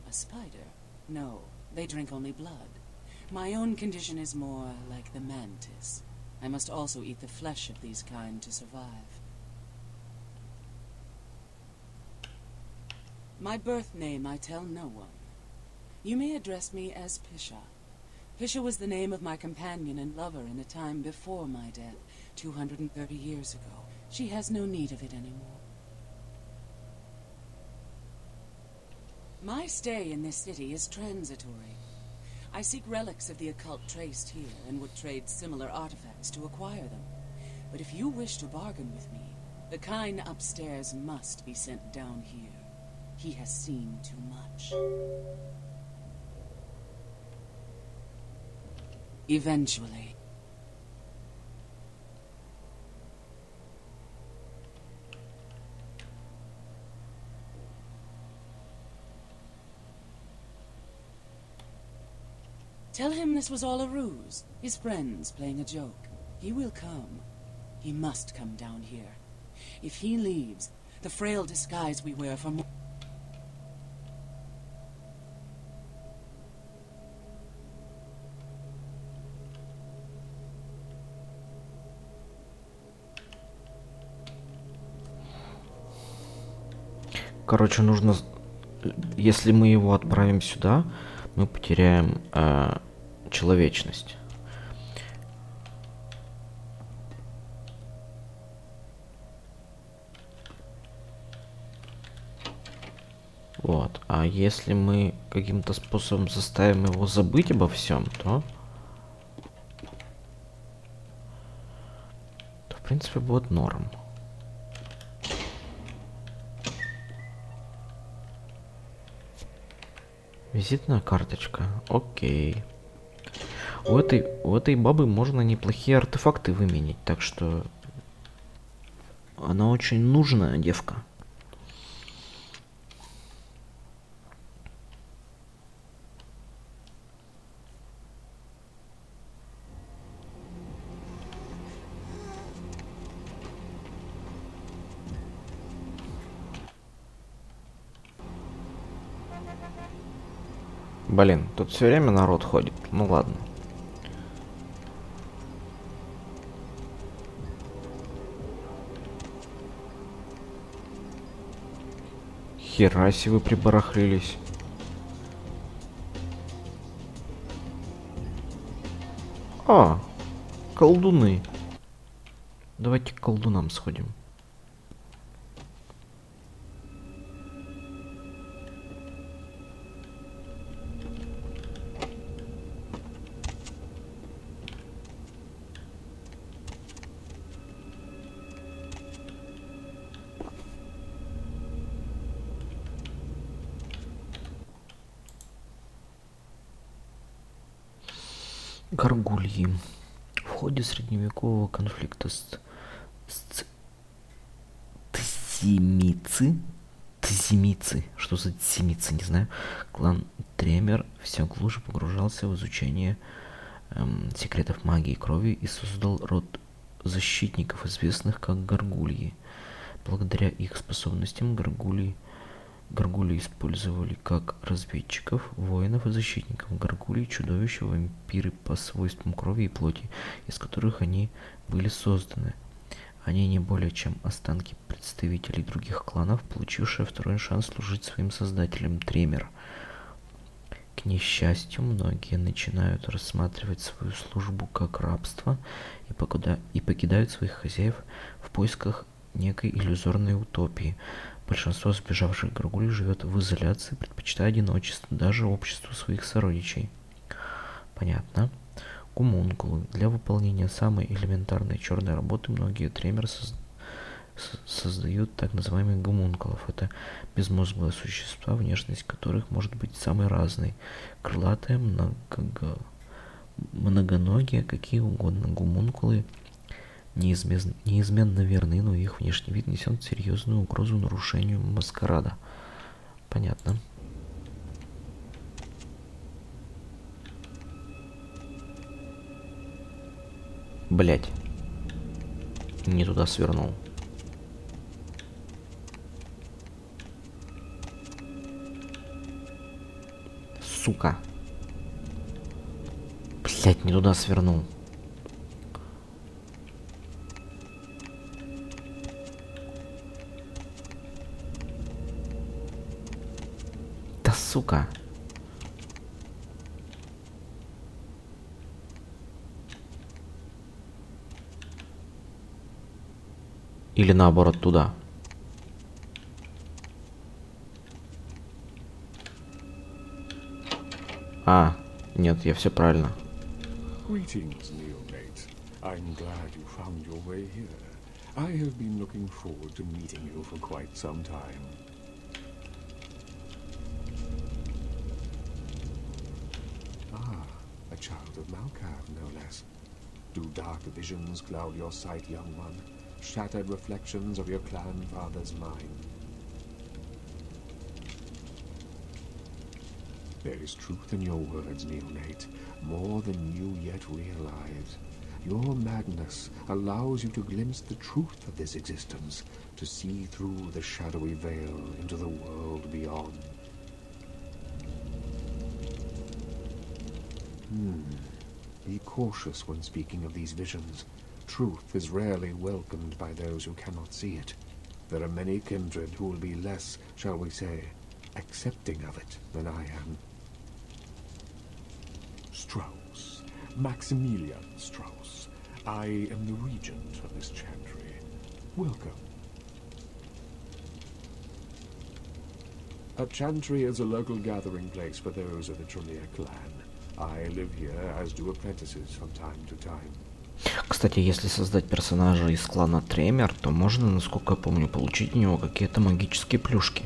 A spider? No, they drink only blood. My own condition is more like the mantis. I must also eat the flesh of these kind to survive. My birth name I tell no one. You may address me as Pisha. Pisha was the name of my companion and lover in a time before my death, 230 years ago. She has no need of it anymore. My stay in this city is transitory. I seek relics of the occult traced here and would trade similar artifacts to acquire them. But if you wish to bargain with me, the kind upstairs must be sent down here. He has seen too much. Eventually. Tell him this was all a ruse. His friends playing a joke. He will come. He must come down here. If he leaves, the frail disguise we wear for more... Короче, нужно... Если мы его отправим сюда, мы потеряем человечность. Вот. А если мы каким-то способом заставим его забыть обо всем, то в принципе будет норм. Визитная карточка. Окей. У этой бабы можно неплохие артефакты выменить, так что она очень нужная девка. Блин, тут все время народ ходит. Ну ладно. Хераси вы прибарахлились. А, колдуны. Давайте к колдунам сходим. Гаргульи. В ходе средневекового конфликта Тзимицы, что за Тзимицы, не знаю, клан Тремер все глубже погружался в изучение секретов магии крови и создал род защитников, известных как Гаргульи. Благодаря их способностям Гаргульи использовали как разведчиков, воинов и защитников. Гаргульи — чудовища, вампиры по свойствам крови и плоти, из которых они были созданы. Они не более чем останки представителей других кланов, получившие второй шанс служить своим создателям Тремер. К несчастью, многие начинают рассматривать свою службу как рабство и покидают своих хозяев в поисках некой иллюзорной утопии. Большинство сбежавших гаргулей живет в изоляции, предпочитая одиночество, даже обществу своих сородичей. Понятно. Гомункулы. Для выполнения самой элементарной черной работы многие тремеры создают так называемых гомункулов. Это безмозглые существа, внешность которых может быть самой разной. Крылатые, многоногие, какие угодно. Гомункулы неизменно верны, но их внешний вид несет серьезную угрозу нарушению маскарада. Понятно. Блять. Не туда свернул. Сука. Блять, не туда свернул. Да сука. Или наоборот туда. А, нет, я все правильно. Greetings, neonate. I'm glad you found your way here. I have been looking forward to meeting you for quite some time. Ah, a child of Malkav, no less. Do dark visions cloud your sight, young one? Shattered reflections of your clan father's mind? There is truth in your words, neonate, more than you yet realize. Your madness allows you to glimpse the truth of this existence, to see through the shadowy veil into the world beyond. Be cautious when speaking of these visions. Truth is rarely welcomed by those who cannot see it. There are many kindred who will be less, shall we say, accepting of it than I am. Strauss, Maximilian Strauss. I am the regent of this chantry. Welcome. A chantry is a local gathering place for those of the Tronier clan. I live here, as do apprentices from time to time. Кстати, если создать персонажа из клана Тремер, то можно, насколько я помню, получить у него какие-то магические плюшки.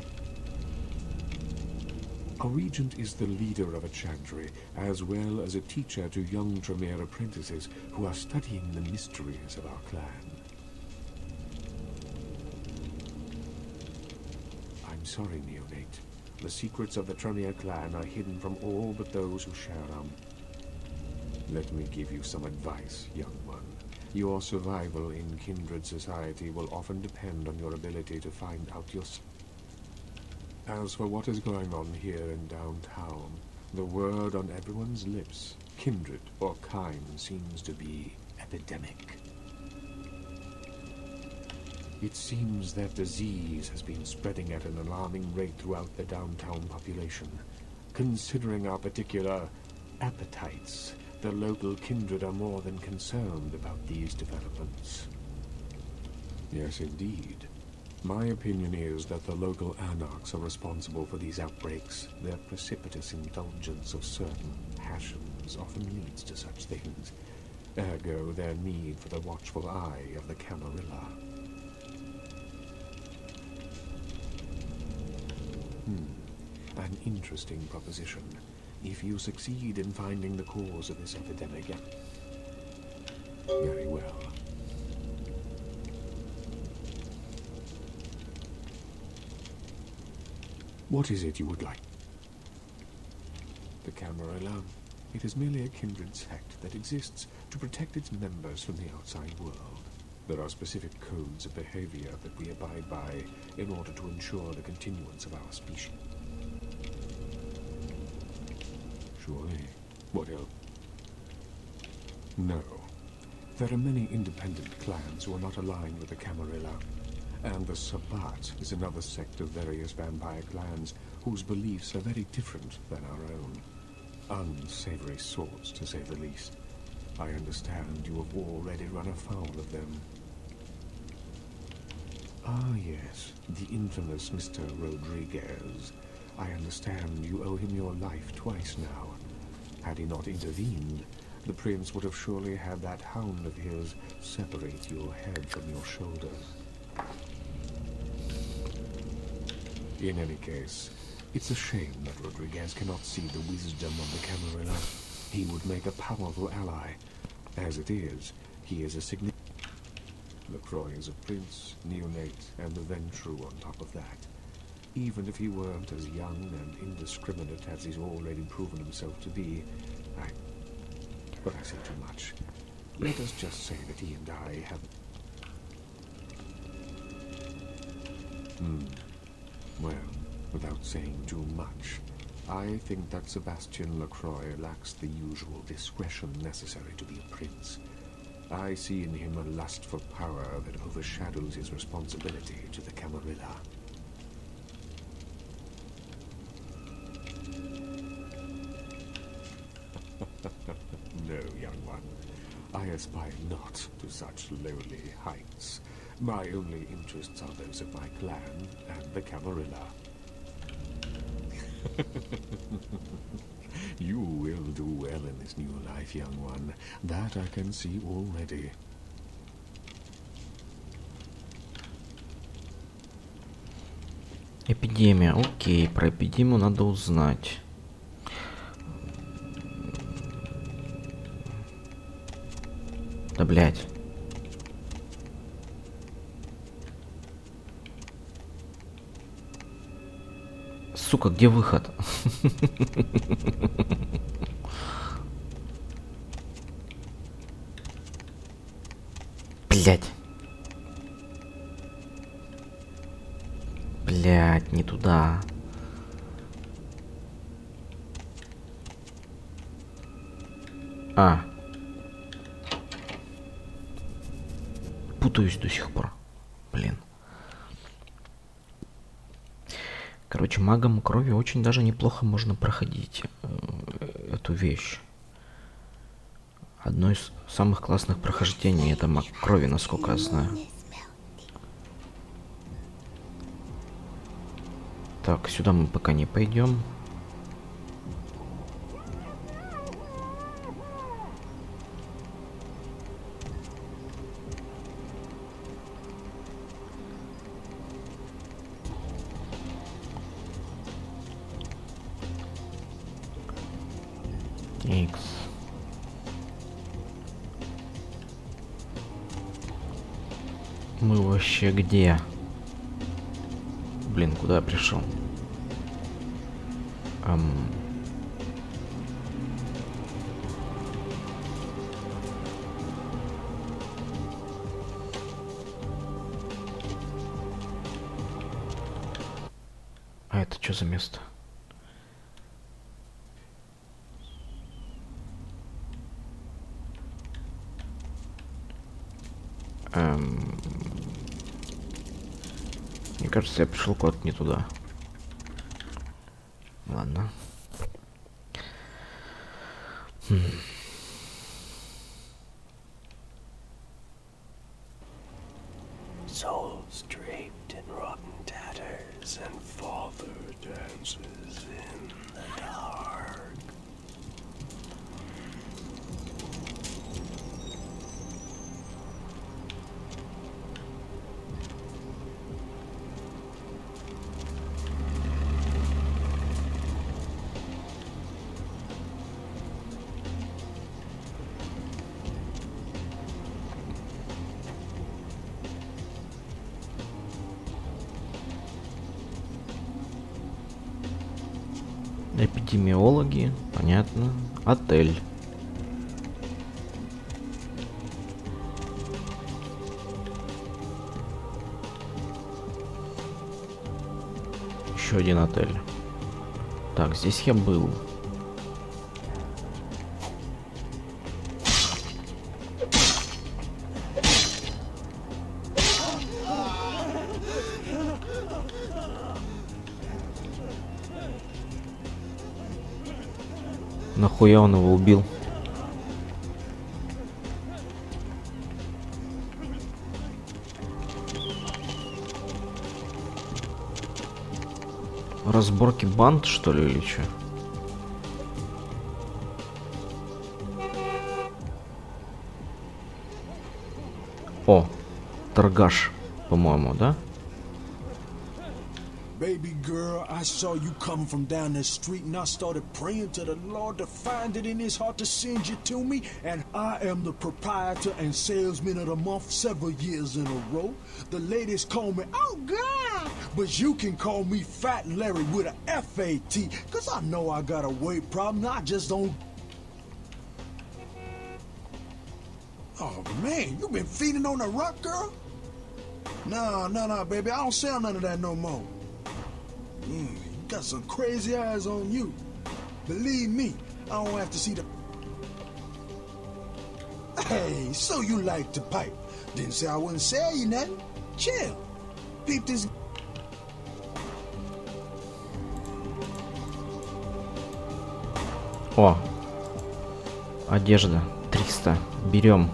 A regent is the leader of a chantry, as well as a teacher to young Tremere apprentices who are studying the mysteries of our clan. I'm sorry, neonate. The secrets of the Tremere clan are hidden from all but those who share them. Let me give you some advice, young one. Your survival in kindred society will often depend on your ability to find out yourself. As for what is going on here in downtown, the word on everyone's lips, kindred or kind, seems to be epidemic. It seems that disease has been spreading at an alarming rate throughout the downtown population. Considering our particular appetites, the local kindred are more than concerned about these developments. Yes, indeed. My opinion is that the local anarchs are responsible for these outbreaks. Their precipitous indulgence of certain passions often leads to such things. Ergo, their need for the watchful eye of the Camarilla. An interesting proposition. If you succeed in finding the cause of this epidemic, very well. What is it you would like? The Camarilla. It is merely a kindred sect that exists to protect its members from the outside world. There are specific codes of behavior that we abide by in order to ensure the continuance of our species. Surely. What else? No. There are many independent clans who are not aligned with the Camarilla. And the Sabbat is another sect of various vampire clans whose beliefs are very different than our own. Unsavory sorts, to say the least. I understand you have already run afoul of them. Ah, yes, the infamous Mr. Rodriguez. I understand you owe him your life twice now. Had he not intervened, the prince would have surely had that hound of his separate your head from your shoulders. In any case, it's a shame that Rodriguez cannot see the wisdom of the Camarilla. He would make a powerful ally. As it is, he is a significant... LaCroix is a prince, neonate, and the Ventrue on top of that. Even if he weren't as young and indiscriminate as he's already proven himself to be, But I say too much. Let us just say that he and I have... Well, without saying too much, I think that Sebastian LaCroix lacks the usual discretion necessary to be a prince. I see in him a lust for power that overshadows his responsibility to the Camarilla. No, young one. I aspire not to such lowly heights. My only interests are those of my clan and the Camarilla. You will do well in this new life, young one. That I can see already. Эпидемия. Окей, про эпидемию надо узнать. Да, блядь. Сука, где выход? Блядь. Блядь, не туда. Путаюсь до сих пор. Блин. Короче, магом крови очень даже неплохо можно проходить эту вещь. Одно из самых классных прохождений это маг крови, насколько я знаю. Так, сюда мы пока не пойдем. X. Мы вообще где? Блин, куда я пришел? А это что за место? Мне кажется, я пришел куда-то не туда. Ладно. Souls draped in rotten tatters and father dances in the dark. Эпидемиологи, понятно. Отель. Еще один отель. Так, здесь я был. Нахуя он его убил? Разборки банд, что ли, или что? О, торгаш, по-моему, да? Baby girl, I saw you coming from down the street and I started praying to the Lord to find it in his heart to send you to me. And I am the proprietor and salesman of the month several years in a row. The ladies call me, oh God, but you can call me Fat Larry with a F-A-T, cause I know I got a weight problem, I just don't. Oh man, you been feeding on the rock, girl? No, baby, I don't sell none of that no more. You got some crazy eyes on you. Believe me, I don't have to see the... Hey, so you like to pipe. Didn't say I wouldn't sell you nothing. Chill. Peep this... О, одежда 300. Берем.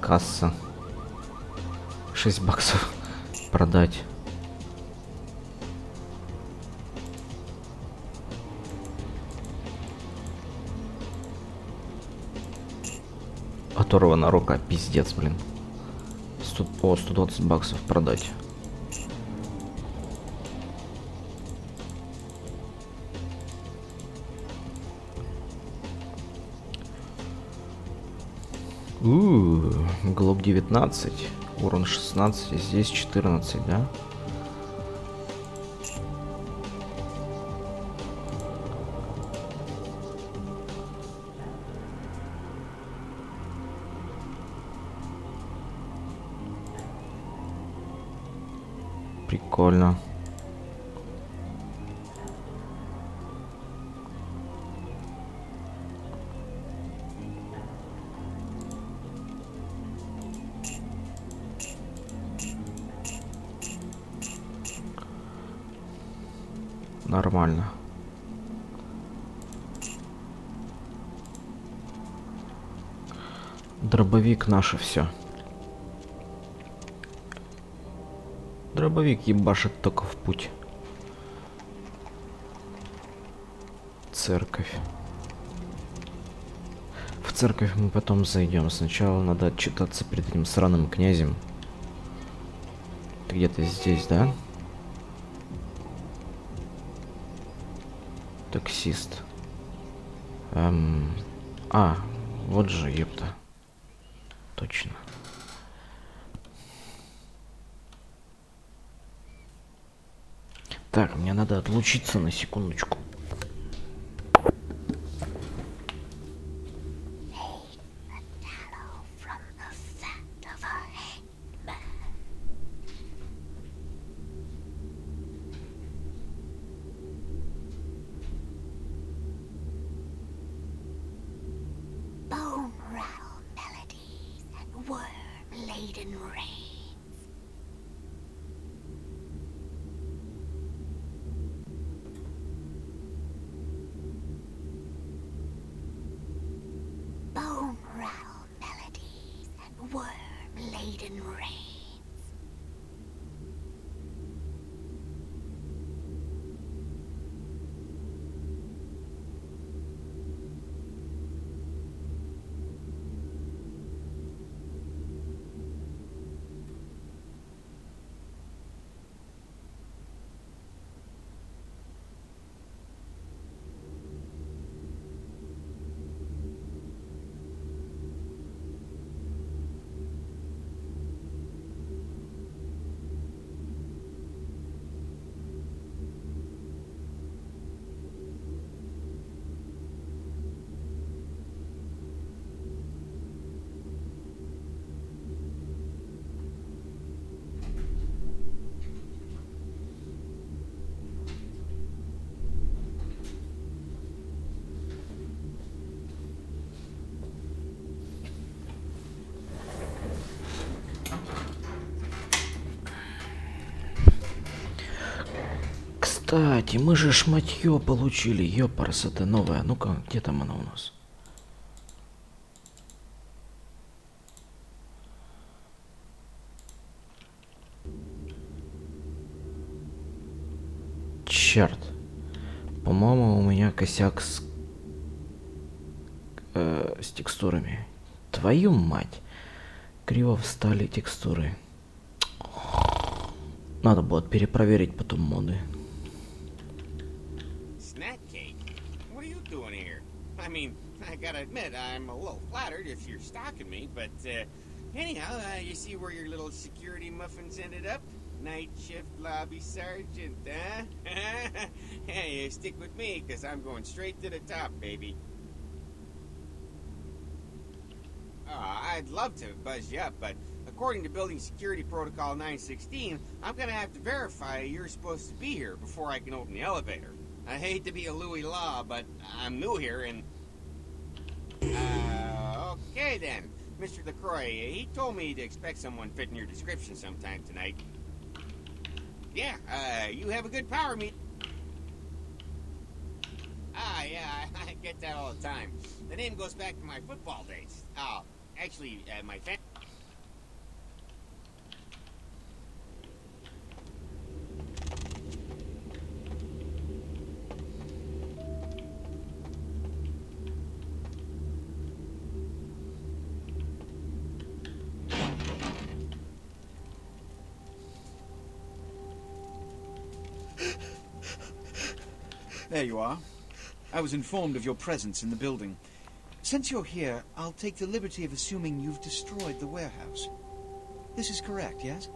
Касса. 6 баксов. Продать. Оторвана рука. Пиздец, блин. 120 баксов продать. Глоб 19, урон 16, здесь 14, да? Прикольно. Нормально. Дробовик наше все. Дробовик ебашит только в путь. Церковь. В церковь мы потом зайдем. Сначала надо отчитаться перед этим сраным князем. Ты где-то здесь, да? Таксист. Вот же, ёпта. Точно. Так, мне надо отлучиться на секундочку. Кстати, мы же шматье получили, ёпарасоте новое. Ну-ка, где там она у нас? Черт. По-моему, у меня косяк с текстурами. Твою мать. Криво встали текстуры. Надо будет перепроверить потом моды. Snack cake? What are you doing here? I mean, I gotta admit, I'm a little flattered if you're stalking me, but anyhow, you see where your little security muffins ended up? Night shift lobby sergeant, huh? Hey, stick with me, because I'm going straight to the top, baby. I'd love to buzz you up, but according to Building Security Protocol 916, I'm gonna have to verify you're supposed to be here before I can open the elevator. I hate to be a Louis Law, but I'm new here and... okay then. Mr. LaCroix, he told me to expect someone fitting your description sometime tonight. Yeah, you have a good power meet. Yeah, I get that all the time. The name goes back to my football days. Actually, my family... There you are. I was informed of your presence in the building. Since you're here, I'll take the liberty of assuming you've destroyed the warehouse. This is correct, yes?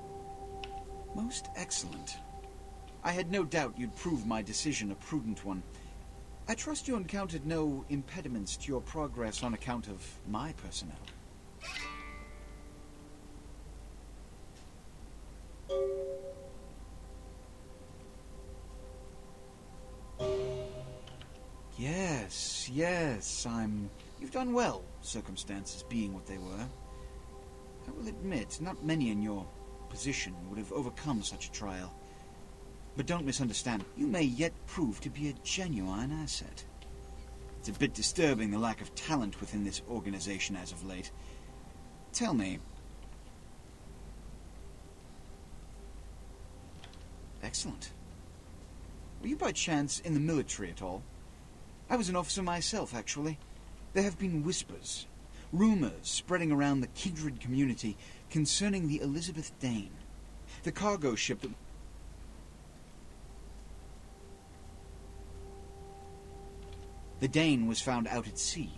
Most excellent. I had no doubt you'd prove my decision a prudent one. I trust you encountered no impediments to your progress on account of my personnel. Yes, You've done well, circumstances being what they were. I will admit, not many in your position would have overcome such a trial. But don't misunderstand, you may yet prove to be a genuine asset. It's a bit disturbing, the lack of talent within this organization as of late. Tell me... Excellent. Were you by chance in the military at all? I was an officer myself, actually. There have been whispers, rumors spreading around the kindred community concerning the Elizabeth Dane, the cargo ship that... The Dane was found out at sea.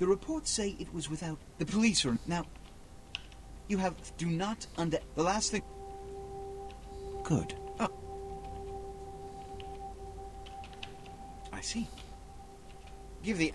The reports say it was without... The police are... Now, you have... Do not under... The last thing... Good. Oh. I see. Give the